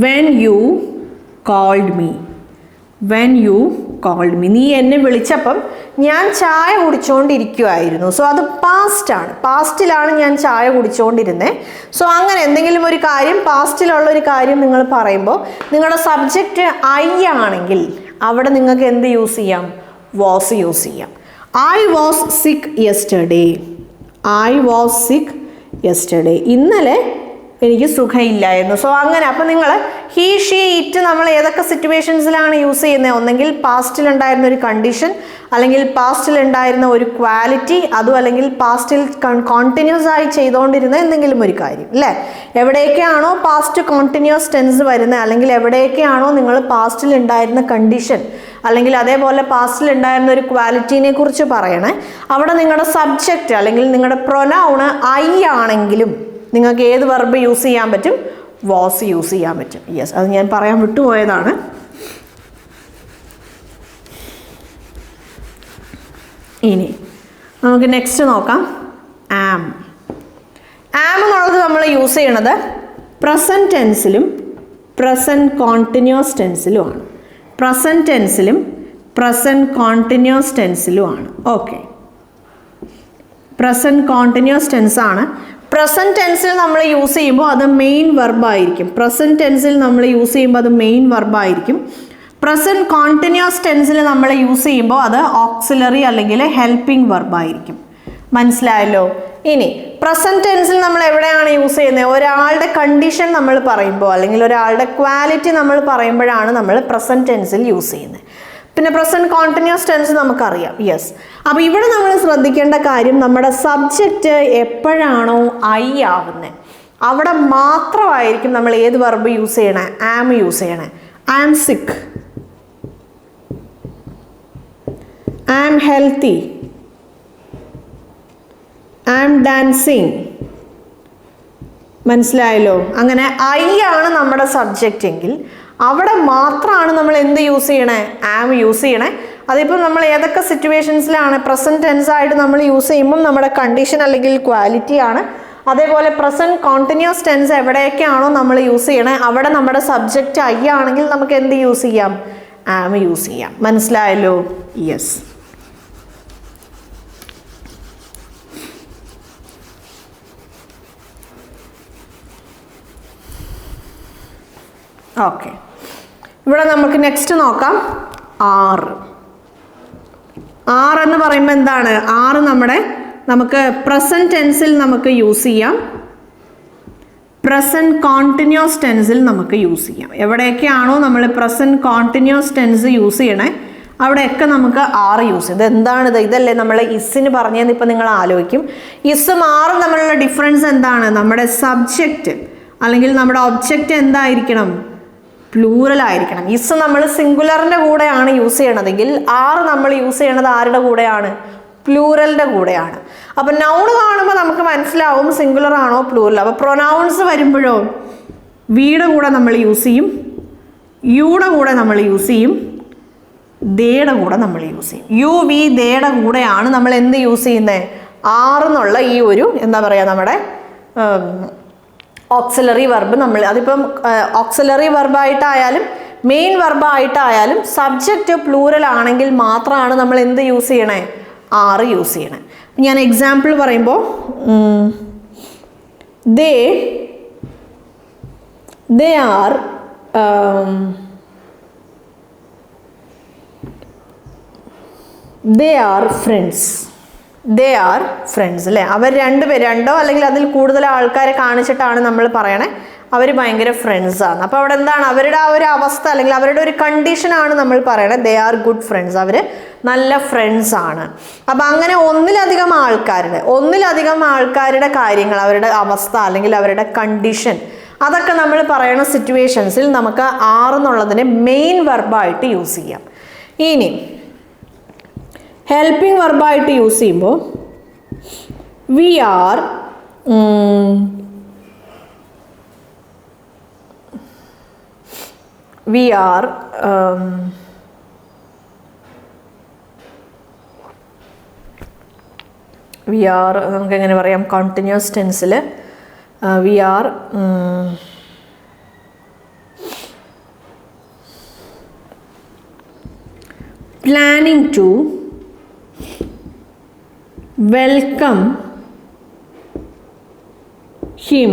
when you called me. നീ എന്നെ വിളിച്ചപ്പം ഞാൻ ചായ കുടിച്ചുകൊണ്ടിരിക്കുമായിരുന്നു. സോ അത് പാസ്റ്റാണ്, പാസ്റ്റിലാണ് ഞാൻ ചായ കുടിച്ചുകൊണ്ടിരുന്നത്. സോ അങ്ങനെ എന്തെങ്കിലും ഒരു കാര്യം, പാസ്റ്റിലുള്ള ഒരു കാര്യം നിങ്ങൾ പറയുമ്പോൾ നിങ്ങളുടെ സബ്ജക്റ്റ് ഐ ആണെങ്കിൽ അവിടെ നിങ്ങൾക്ക് എന്ത് യൂസ് ചെയ്യാം? വാസ് യൂസ് ചെയ്യാം. ഐ വാസ് സിക്ക് യെസ്റ്റർഡേ. ഇന്നലെ എനിക്ക് സുഖമില്ലായിരുന്നു. സോ അങ്ങനെ അപ്പോൾ നിങ്ങൾ ഹീ ഷീ ഇറ്റ് നമ്മൾ ഏതൊക്കെ സിറ്റുവേഷൻസിലാണ് യൂസ് ചെയ്യുന്നത്? ഒന്നെങ്കിൽ പാസ്റ്റിലുണ്ടായിരുന്ന ഒരു കണ്ടീഷൻ, അല്ലെങ്കിൽ പാസ്റ്റിലുണ്ടായിരുന്ന ഒരു ക്വാളിറ്റി, അതും അല്ലെങ്കിൽ പാസ്റ്റിൽ കോണ്ടിന്യൂസ് ആയി ചെയ്തുകൊണ്ടിരുന്ന എന്തെങ്കിലും ഒരു കാര്യം അല്ലേ? എവിടെയൊക്കെയാണോ പാസ്റ്റ് കോണ്ടിന്യൂസ് ടെൻസ് വരുന്നത്, അല്ലെങ്കിൽ എവിടെയൊക്കെയാണോ നിങ്ങൾ പാസ്റ്റിൽ ഉണ്ടായിരുന്ന കണ്ടീഷൻ, അല്ലെങ്കിൽ അതേപോലെ പാസ്റ്റിൽ ഉണ്ടായിരുന്ന ഒരു ക്വാളിറ്റീനെ കുറിച്ച് പറയണേ, അവിടെ നിങ്ങളുടെ സബ്ജക്റ്റ് അല്ലെങ്കിൽ നിങ്ങളുടെ പ്രൊനൗണ് ഐ ആണെങ്കിലും നിങ്ങൾക്ക് ഏത് വെർബ് യൂസ് ചെയ്യാൻ പറ്റും? വാസ് യൂസ് ചെയ്യാൻ പറ്റും. യെസ്, അത് ഞാൻ പറയാൻ വിട്ടുപോയതാണ്. ഇനി നമുക്ക് നെക്സ്റ്റ് നോക്കാം. ആം എന്നുള്ളത് നമ്മൾ യൂസ് ചെയ്യണത് പ്രസൻറ്റ് ടെൻസിലും പ്രസൻറ്റ് കോണ്ടിന്യൂസ് ടെൻസിലുമാണ്. ഓക്കെ, പ്രസൻറ്റ് കോണ്ടിന്യൂസ് ടെൻസ് ആണ്. പ്രസൻറ്റ് ടെൻസിൽ നമ്മൾ യൂസ് ചെയ്യുമ്പോൾ അത് മെയിൻ വെർബായിരിക്കും. പ്രസൻറ്റ് കോണ്ടിന്യൂസ് ടെൻസിൽ നമ്മൾ യൂസ് ചെയ്യുമ്പോൾ അത് ഓക്സിലറി അല്ലെങ്കിൽ ഹെൽപ്പിംഗ് വെർബായിരിക്കും. മനസ്സിലായല്ലോ? ഇനി പ്രസൻറ്റ് ടെൻസിൽ നമ്മൾ എവിടെയാണ് യൂസ് ചെയ്യുന്നത്? ഒരാളുടെ കണ്ടീഷൻ നമ്മൾ പറയുമ്പോൾ അല്ലെങ്കിൽ ഒരാളുടെ ക്വാളിറ്റി നമ്മൾ പറയുമ്പോഴാണ് നമ്മൾ പ്രസൻറ്റ് ടെൻസിൽ യൂസ് ചെയ്യുന്നത്. പിന്നെ പ്രസൻറ്റ് കോണ്ടിന്യൂസ് ടെൻസ് നമുക്കറിയാം. യെസ്, അപ്പോൾ ഇവിടെ നമ്മൾ ശ്രദ്ധിക്കേണ്ട കാര്യം നമ്മുടെ സബ്ജക്റ്റ് എപ്പോഴാണോ ഐ ആവുന്നത്, അവിടെ മാത്രമായിരിക്കും നമ്മൾ ഏത് വെർബ് യൂസ് ചെയ്യണേ? ആം യൂസ് ചെയ്യണേ. I am sick, I am healthy, I am dancing. മനസ്സിലായല്ലോ? അങ്ങനെ ഐ ആണ് നമ്മുടെ സബ്ജക്റ്റ് എങ്കിൽ അവിടെ മാത്രമാണ് നമ്മൾ എന്ത് യൂസ് ചെയ്യണേ? ആം യൂസ് ചെയ്യണേ. അതിപ്പോൾ നമ്മൾ ഏതൊക്കെ സിറ്റുവേഷൻസിലാണ് പ്രസൻറ്റ് ടെൻസ് ആയിട്ട് നമ്മൾ യൂസ് ചെയ്യുമ്പം നമ്മുടെ കണ്ടീഷൻ അല്ലെങ്കിൽ ക്വാലിറ്റി ആണ്. അതേപോലെ പ്രസൻറ്റ് കോണ്ടിന്യൂസ് ടെൻസ് എവിടെയൊക്കെയാണോ നമ്മൾ യൂസ് ചെയ്യണേ അവിടെ നമ്മുടെ സബ്ജക്റ്റ് ഐ ആണെങ്കിൽ നമുക്ക് എന്ത് യൂസ് ചെയ്യാം? ആം യൂസ് ചെയ്യാം. മനസ്സിലായല്ലോ? യെസ്. ഓക്കെ, ഇവിടെ നമുക്ക് നെക്സ്റ്റ് നോക്കാം. ആറ്. എന്ന് പറയുമ്പോൾ എന്താണ്? ആറ് നമുക്ക് പ്രസൻറ്റ് ടെൻസിൽ നമുക്ക് യൂസ് ചെയ്യാം, പ്രസൻറ്റ് കോണ്ടിന്യൂസ് ടെൻസിൽ നമുക്ക് യൂസ് ചെയ്യാം. എവിടെയൊക്കെയാണോ നമ്മൾ പ്രസൻറ്റ് കോണ്ടിന്യൂസ് ടെൻസ് യൂസ് ചെയ്യണേ അവിടെയൊക്കെ നമുക്ക് ആറ് യൂസ് ചെയ്യും. ഇതെന്താണിത്? ഇതല്ലേ നമ്മൾ ഇസ്സിന് പറഞ്ഞതെന്ന് ഇപ്പം നിങ്ങൾ ആലോചിക്കും. ഇസ്സും ആറും തമ്മിലുള്ള ഡിഫറൻസ് എന്താണ്? നമ്മുടെ സബ്ജക്റ്റ് അല്ലെങ്കിൽ നമ്മുടെ ഒബ്ജക്റ്റ് എന്തായിരിക്കണം? പ്ലൂറൽ ആയിരിക്കണം. ഇസ് നമ്മൾ സിംഗുലറിൻ്റെ കൂടെയാണ് യൂസ് ചെയ്യണതെങ്കിൽ ആറ് നമ്മൾ യൂസ് ചെയ്യണത് ആരുടെ കൂടെയാണ്? പ്ലൂറലിൻ്റെ കൂടെയാണ്. അപ്പം നൗൺ കാണുമ്പോൾ നമുക്ക് മനസ്സിലാവും സിംഗുലർ ആണോ പ്ലൂറൽ. അപ്പോൾ പ്രൊനൗൺസ് വരുമ്പോഴോ വിയുടെ കൂടെ നമ്മൾ യൂസ് ചെയ്യും, യുടെ കൂടെ നമ്മൾ യൂസ് ചെയ്യും, ദേയുടെ കൂടെ നമ്മൾ യൂസ് ചെയ്യും. യു വി ദേയുടെ കൂടെയാണ് നമ്മൾ എന്ത് യൂസ് ചെയ്യുന്നത്? ആറെന്നുള്ള ഈ ഒരു എന്താ പറയുക നമ്മുടെ ഓക്സിലറി വെർബ്. നമ്മൾ അതിപ്പം ഓക്സിലറി വെർബായിട്ടായാലും മെയിൻ വെർബായിട്ടായാലും സബ്ജക്റ്റ് പ്ലൂറൽ ആണെങ്കിൽ മാത്രമാണ് നമ്മൾ എന്ത് യൂസ് ചെയ്യണേ? ആറ് യൂസ് ചെയ്യണേ. ഞാൻ എക്സാമ്പിൾ പറയുമ്പോൾ they are friends അല്ലേ? അവർ രണ്ടോ അല്ലെങ്കിൽ അതിൽ കൂടുതൽ ആൾക്കാരെ കാണിച്ചിട്ടാണ് നമ്മൾ പറയണേ അവർ ഭയങ്കര ഫ്രണ്ട്സാണ്. അപ്പോൾ അവിടെ എന്താണ്? അവരുടെ ആ ഒരു അവസ്ഥ അല്ലെങ്കിൽ അവരുടെ ഒരു കണ്ടീഷനാണ് നമ്മൾ പറയണത് ദേ ആർ ഗുഡ് ഫ്രണ്ട്സ്, അവർ നല്ല ഫ്രണ്ട്സ് ആണ്. അപ്പം അങ്ങനെ ഒന്നിലധികം ആൾക്കാരുടെ കാര്യങ്ങൾ, അവരുടെ അവസ്ഥ അല്ലെങ്കിൽ അവരുടെ കണ്ടീഷൻ, അതൊക്കെ നമ്മൾ പറയുന്ന സിറ്റുവേഷൻസിൽ നമുക്ക് ആറെന്നുള്ളതിനെ മെയിൻ വെർബായിട്ട് യൂസ് ചെയ്യാം. ഇനി ഹെൽപ്പിംഗ് വെർബായിട്ട് യൂസ് ചെയ്യുമ്പോൾ വി ആർ നമുക്ക് എങ്ങനെ പറയാം? കോണ്ടിന്യൂസ് ടെൻസിൽ we are planning to welcome him,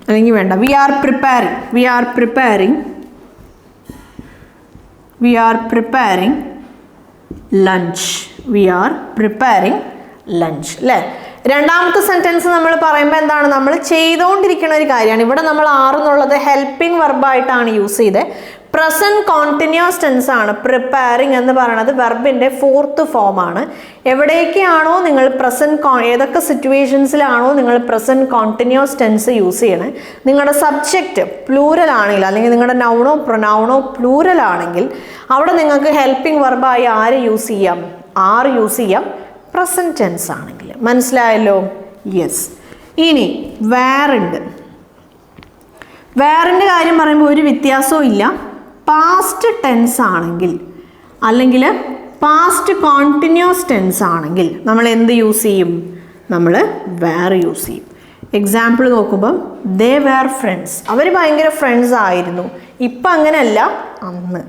അല്ലെങ്കിൽ വേണ്ട, വി ആർ പ്രിപ്പയറിങ് ലഞ്ച് അല്ലേ? രണ്ടാമത്തെ സെൻറ്റൻസ് നമ്മൾ പറയുമ്പോൾ എന്താണ്? നമ്മൾ ചെയ്തുകൊണ്ടിരിക്കുന്ന ഒരു കാര്യമാണ്. ഇവിടെ നമ്മൾ ആറെന്നുള്ളത് ഹെൽപ്പിംഗ് വെർബായിട്ടാണ് യൂസ് ചെയ്തത്. പ്രസൻറ്റ് കോണ്ടിന്യൂസ് ടെൻസ് ആണ്. പ്രിപ്പയറിങ് എന്ന് പറയുന്നത് വെർബിൻ്റെ ഫോർത്ത് ഫോമാണ്. എവിടേക്കാണോ നിങ്ങൾ ഏതൊക്കെ സിറ്റുവേഷൻസിലാണോ നിങ്ങൾ പ്രസൻറ്റ് കോണ്ടിന്യൂസ് ടെൻസ് യൂസ് ചെയ്യണേ, നിങ്ങളുടെ സബ്ജക്റ്റ് പ്ലൂറൽ ആണെങ്കിൽ അല്ലെങ്കിൽ നിങ്ങളുടെ നൗണോ പ്രൊനൗണോ പ്ലൂറൽ ആണെങ്കിൽ അവിടെ നിങ്ങൾക്ക് ഹെൽപ്പിംഗ് വെർബായി ആര് യൂസ് ചെയ്യാം? ആറ് യൂസ് ചെയ്യാം പ്രസൻറ്റ് ടെൻസ് ആണെങ്കിൽ. മനസ്സിലായല്ലോ? യെസ്. ഇനി വേറിൻ്റെ കാര്യം പറയുമ്പോൾ ഒരു വ്യത്യാസവും ഇല്ല. പാസ്റ്റ് ടെൻസ് ആണെങ്കിൽ അല്ലെങ്കിൽ പാസ്റ്റ് കോണ്ടിന്യൂസ് ടെൻസ് ആണെങ്കിൽ നമ്മൾ എന്ത് യൂസ് ചെയ്യും? നമ്മൾ വേർ യൂസ് ചെയ്യും. എക്സാമ്പിൾ നോക്കുമ്പം ദേ വേർ ഫ്രണ്ട്സ്, അവർ ഭയങ്കര ഫ്രണ്ട്സ് ആയിരുന്നു. ഇപ്പം അങ്ങനെയല്ല, അന്ന്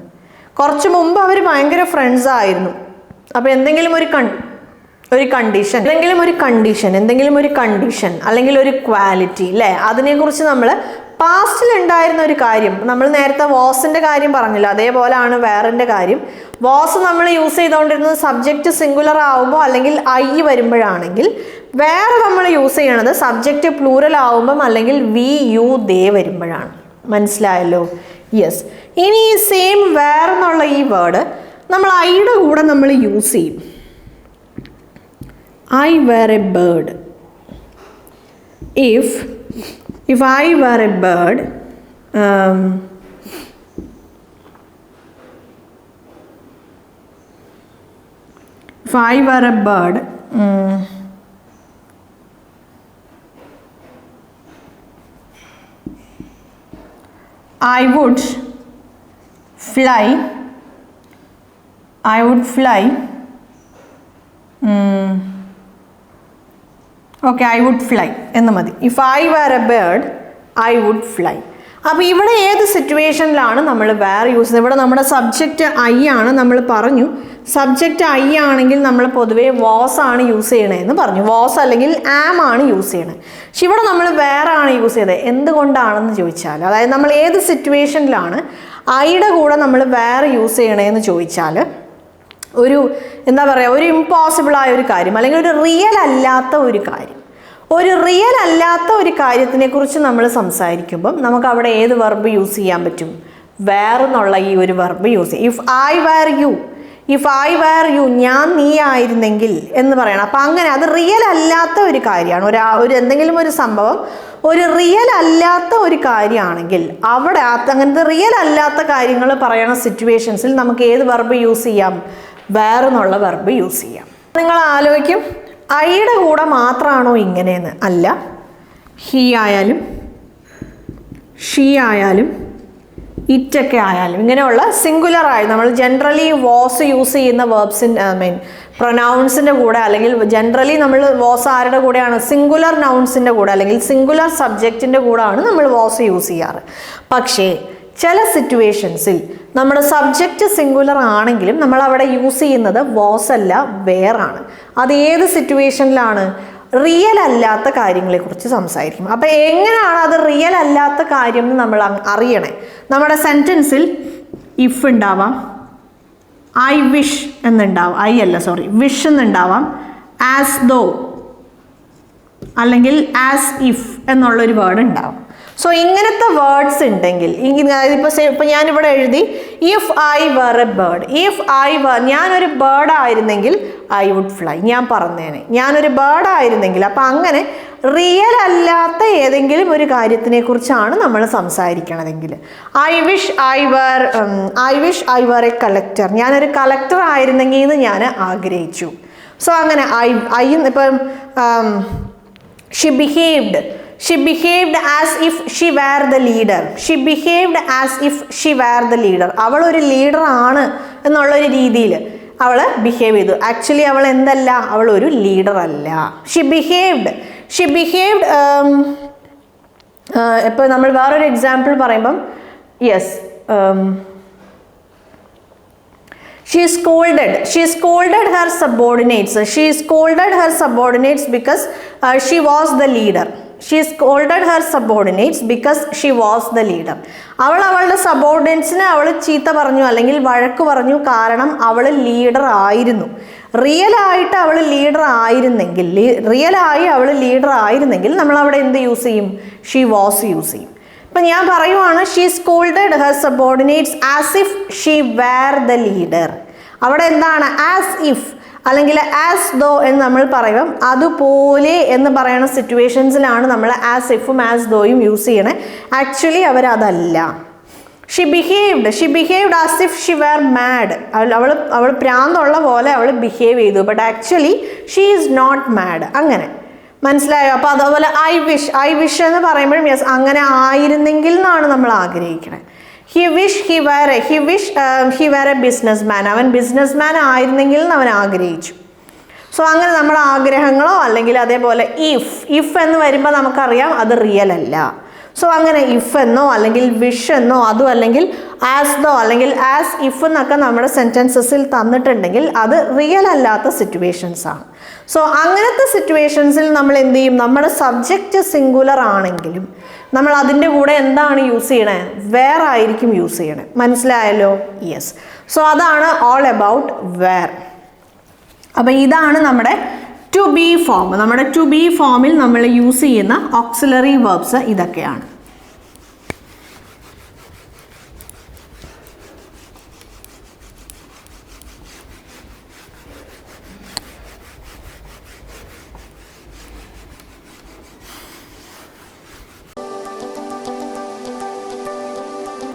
കുറച്ച് മുമ്പ് അവർ ഭയങ്കര ഫ്രണ്ട്സ് ആയിരുന്നു. അപ്പോൾ എന്തെങ്കിലും ഒരു കണ്ടീഷൻ അല്ലെങ്കിൽ ഒരു ക്വാലിറ്റി അല്ലേ, അതിനെക്കുറിച്ച് നമ്മൾ പാസ്റ്റിൽ ഉണ്ടായിരുന്ന ഒരു കാര്യം, നമ്മൾ നേരത്തെ വാസിൻ്റെ കാര്യം പറഞ്ഞില്ല, അതേപോലെയാണ് വേറിൻ്റെ കാര്യം. വാസ് നമ്മൾ യൂസ് ചെയ്തുകൊണ്ടിരുന്നത് സബ്ജക്റ്റ് സിംഗുലർ ആവുമ്പോൾ അല്ലെങ്കിൽ ഐ വരുമ്പോഴാണെങ്കിൽ, വേറെ നമ്മൾ യൂസ് ചെയ്യണത് സബ്ജക്റ്റ് പ്ലൂറൽ ആവുമ്പം അല്ലെങ്കിൽ വി യു ദേ വരുമ്പോഴാണ്. മനസ്സിലായല്ലോ? യെസ്. ഇനി ഈ സെയിം വേറെ എന്നുള്ള ഈ വേർഡ് നമ്മൾ ഐയുടെ കൂടെ നമ്മൾ യൂസ് ചെയ്യും. I were a bird, if I were a bird, if I were a bird, I would fly. Okay, I would fly എന്ന് മതി. If I were a bird, I would fly. അപ്പോൾ ഇവിടെ ഏത് സിറ്റുവേഷനിലാണ് നമ്മൾ വേറെ യൂസ് ചെയ്യുന്നത്? ഇവിടെ നമ്മുടെ സബ്ജക്റ്റ് ഐ ആണ്, നമ്മൾ പറഞ്ഞു സബ്ജക്റ്റ് ഐ ആണെങ്കിൽ നമ്മൾ പൊതുവേ വാസ് ആണ് യൂസ് ചെയ്യണതെന്ന് പറഞ്ഞു. വാസ് അല്ലെങ്കിൽ ആം ആണ് യൂസ് ചെയ്യണത്. പക്ഷെ ഇവിടെ നമ്മൾ വേറെ ആണ് യൂസ് ചെയ്തത്. എന്തുകൊണ്ടാണെന്ന് ചോദിച്ചാൽ, അതായത് നമ്മൾ ഏത് സിറ്റുവേഷനിലാണ് ഐയുടെ കൂടെ നമ്മൾ വേറെ യൂസ് ചെയ്യണതെന്ന് ചോദിച്ചാൽ, ഒരു എന്താ പറയുക, ഒരു ഇമ്പോസിബിളായ ഒരു കാര്യം അല്ലെങ്കിൽ ഒരു റിയൽ അല്ലാത്ത ഒരു കാര്യം, ഒരു റിയൽ അല്ലാത്ത ഒരു കാര്യത്തിനെക്കുറിച്ച് നമ്മൾ സംസാരിക്കുമ്പം നമുക്ക് അവിടെ ഏത് വെർബ് യൂസ് ചെയ്യാൻ പറ്റും? വേറെ എന്നുള്ള ഈ ഒരു വെർബ് യൂസ് ചെയ്യും. ഇഫ് ഐ വേർ യു, ഞാൻ നീ ആയിരുന്നെങ്കിൽ എന്ന് പറയണം. അപ്പം അങ്ങനെ അത് റിയൽ അല്ലാത്ത ഒരു കാര്യമാണ്. ഒരു എന്തെങ്കിലും ഒരു സംഭവം ഒരു റിയൽ അല്ലാത്ത ഒരു കാര്യമാണെങ്കിൽ അവിടെ അങ്ങനത്തെ റിയൽ അല്ലാത്ത കാര്യങ്ങൾ പറയണ സിറ്റുവേഷൻസിൽ നമുക്ക് ഏത് വെർബ് യൂസ് ചെയ്യാം? വേറെ എന്നുള്ള വെർബ് യൂസ് ചെയ്യാം. നിങ്ങൾ ആലോചിക്കും, ഐയുടെ കൂടെ മാത്രമാണോ ഇങ്ങനെയെന്ന്? അല്ല, ഹി ആയാലും ഷീ ആയാലും ഇറ്റൊക്കെ ആയാലും ഇങ്ങനെയുള്ള സിംഗുലറായി നമ്മൾ ജനറലി വാസ് യൂസ് ചെയ്യുന്ന വേർബ്സിൻ്റെ പ്രൊനൗൺസിൻ്റെ കൂടെ, അല്ലെങ്കിൽ ജനറലി നമ്മൾ വാസ് ആരുടെ കൂടെയാണ്? സിംഗുലർ നൗൺസിൻ്റെ കൂടെ അല്ലെങ്കിൽ സിംഗുലർ സബ്ജക്റ്റിൻ്റെ കൂടെയാണ് നമ്മൾ വാസ് യൂസ് ചെയ്യാറ്. പക്ഷേ ചില സിറ്റുവേഷൻസിൽ നമ്മുടെ സബ്ജക്റ്റ് സിംഗുലർ ആണെങ്കിലും നമ്മൾ അവിടെ യൂസ് ചെയ്യുന്നത് വാസ് അല്ല, വേറാണ്. അത് ഏത് സിറ്റുവേഷനിലാണ്? റിയൽ അല്ലാത്ത കാര്യങ്ങളെക്കുറിച്ച് സംസാരിക്കും. അപ്പോൾ എങ്ങനെയാണ് അത് റിയൽ അല്ലാത്ത കാര്യം എന്ന് നമ്മൾ അറിയണേ? നമ്മുടെ സെൻറ്റൻസിൽ ഇഫ് ഉണ്ടാവാം, ഐ വിഷ് എന്നുണ്ടാവാം, വിഷ് എന്നുണ്ടാവാം, ആസ് ദോ അല്ലെങ്കിൽ ആസ് ഇഫ് എന്നുള്ളൊരു വേർഡ് ഉണ്ടാവും. സോ ഇങ്ങനത്തെ വേർഡ്സ് ഉണ്ടെങ്കിൽ, ഇപ്പോൾ ഞാനിവിടെ എഴുതി if I were a bird, ഞാനൊരു ബേർഡ് ആയിരുന്നെങ്കിൽ ഐ വുഡ് ഫ്ലൈ, ഞാൻ പറഞ്ഞേനെ ഞാനൊരു ബേർഡ് ആയിരുന്നെങ്കിൽ. അപ്പം അങ്ങനെ റിയൽ അല്ലാത്ത ഏതെങ്കിലും ഒരു കാര്യത്തിനെ കുറിച്ചാണ് നമ്മൾ സംസാരിക്കണതെങ്കിൽ, I wish I were a collector, ഞാനൊരു കളക്ടർ ആയിരുന്നെങ്കിൽ എന്ന് ഞാൻ ആഗ്രഹിച്ചു. സോ അങ്ങനെ ഇപ്പം She behaved as if she were the leader. അവൾ ഒരു ലീഡർ ആണ് എന്നുള്ളൊരു രീതിയിൽ അവൾ ബിഹേവ് ചെയ്തു. ആക്ച്വലി അവൾ എന്തല്ല, അവൾ ഒരു ലീഡർ അല്ല. ഷി ബിഹേവ്ഡ് ഇപ്പോൾ നമ്മൾ വേറൊരു എക്സാമ്പിൾ പറയുമ്പം She scolded her subordinates because she was the leader. അവളുടെ സബോർഡിനേറ്റ്സിനെ അവൾ ചീത്ത പറഞ്ഞു അല്ലെങ്കിൽ വഴക്ക് പറഞ്ഞു, കാരണം അവൾ ലീഡർ ആയിരുന്നു. റിയലായി അവൾ ലീഡർ ആയിരുന്നെങ്കിൽ നമ്മൾ അവിടെ എന്ത് യൂസ് ചെയ്യും? ഷീ വാസ് യൂസ് ചെയ്യും. ഇപ്പം ഞാൻ പറയുവാണ്, she scolded her subordinates as if she were the leader. അവിടെ എന്താണ്? ആസ് ഇഫ് അല്ലെങ്കിൽ ആസ് ദോ എന്ന് നമ്മൾ പറയുമ്പം അതുപോലെ എന്ന് പറയുന്ന സിറ്റുവേഷൻസിലാണ് നമ്മൾ ആസ് ഇഫും ആസ് ദോയും യൂസ് ചെയ്യണേ. ആക്ച്വലി അവരതല്ല. She behaved as if she were mad. അവൾ പ്രാന്തുള്ള പോലെ അവൾ ബിഹേവ് ചെയ്തു. But actually she is not mad. അങ്ങനെ മനസ്സിലായോ? അപ്പോൾ അതുപോലെ ഐ വിഷ് എന്ന് പറയുമ്പോഴും അങ്ങനെ ആയിരുന്നെങ്കിൽ എന്നാണ് നമ്മൾ ആഗ്രഹിക്കണേ. He were a businessman. അവൻ ബിസിനസ്മാൻ ആയിരുന്നെങ്കിൽ അവൻ ആഗ്രഹിച്ചു. സോ അങ്ങനെ നമ്മുടെ ആഗ്രഹങ്ങളോ അല്ലെങ്കിൽ അതേപോലെ ഇഫ് എന്ന് വരുമ്പോൾ നമുക്കറിയാം അത് റിയൽ അല്ല. സോ അങ്ങനെ ഇഫ് എന്നോ അല്ലെങ്കിൽ വിഷ് എന്നോ അതും അല്ലെങ്കിൽ ആസ് ദോ അല്ലെങ്കിൽ ആസ് ഇഫ് എന്നൊക്കെ നമ്മുടെ സെൻറ്റൻസസിൽ തന്നിട്ടുണ്ടെങ്കിൽ അത് റിയൽ അല്ലാത്ത സിറ്റുവേഷൻസ് ആണ്. സോ അങ്ങനത്തെ സിറ്റുവേഷൻസിൽ നമ്മൾ എന്ത് ചെയ്യും? നമ്മുടെ സബ്ജക്റ്റ് സിംഗുലർ ആണെങ്കിലും നമ്മൾ അതിൻ്റെ കൂടെ എന്താണ് യൂസ് ചെയ്യണേ? വേർ ആയിരിക്കും യൂസ് ചെയ്യണേ. മനസ്സിലായല്ലോ? യെസ്. സോ അതാണ് ഓൾ അബൌട്ട് വേർ. അപ്പം ഇതാണ് നമ്മുടെ ടു ബി ഫോം. നമ്മുടെ ടു ബി ഫോമിൽ നമ്മൾ യൂസ് ചെയ്യുന്ന ഓക്സിലറി വെർബ്സ് ഇതൊക്കെയാണ്.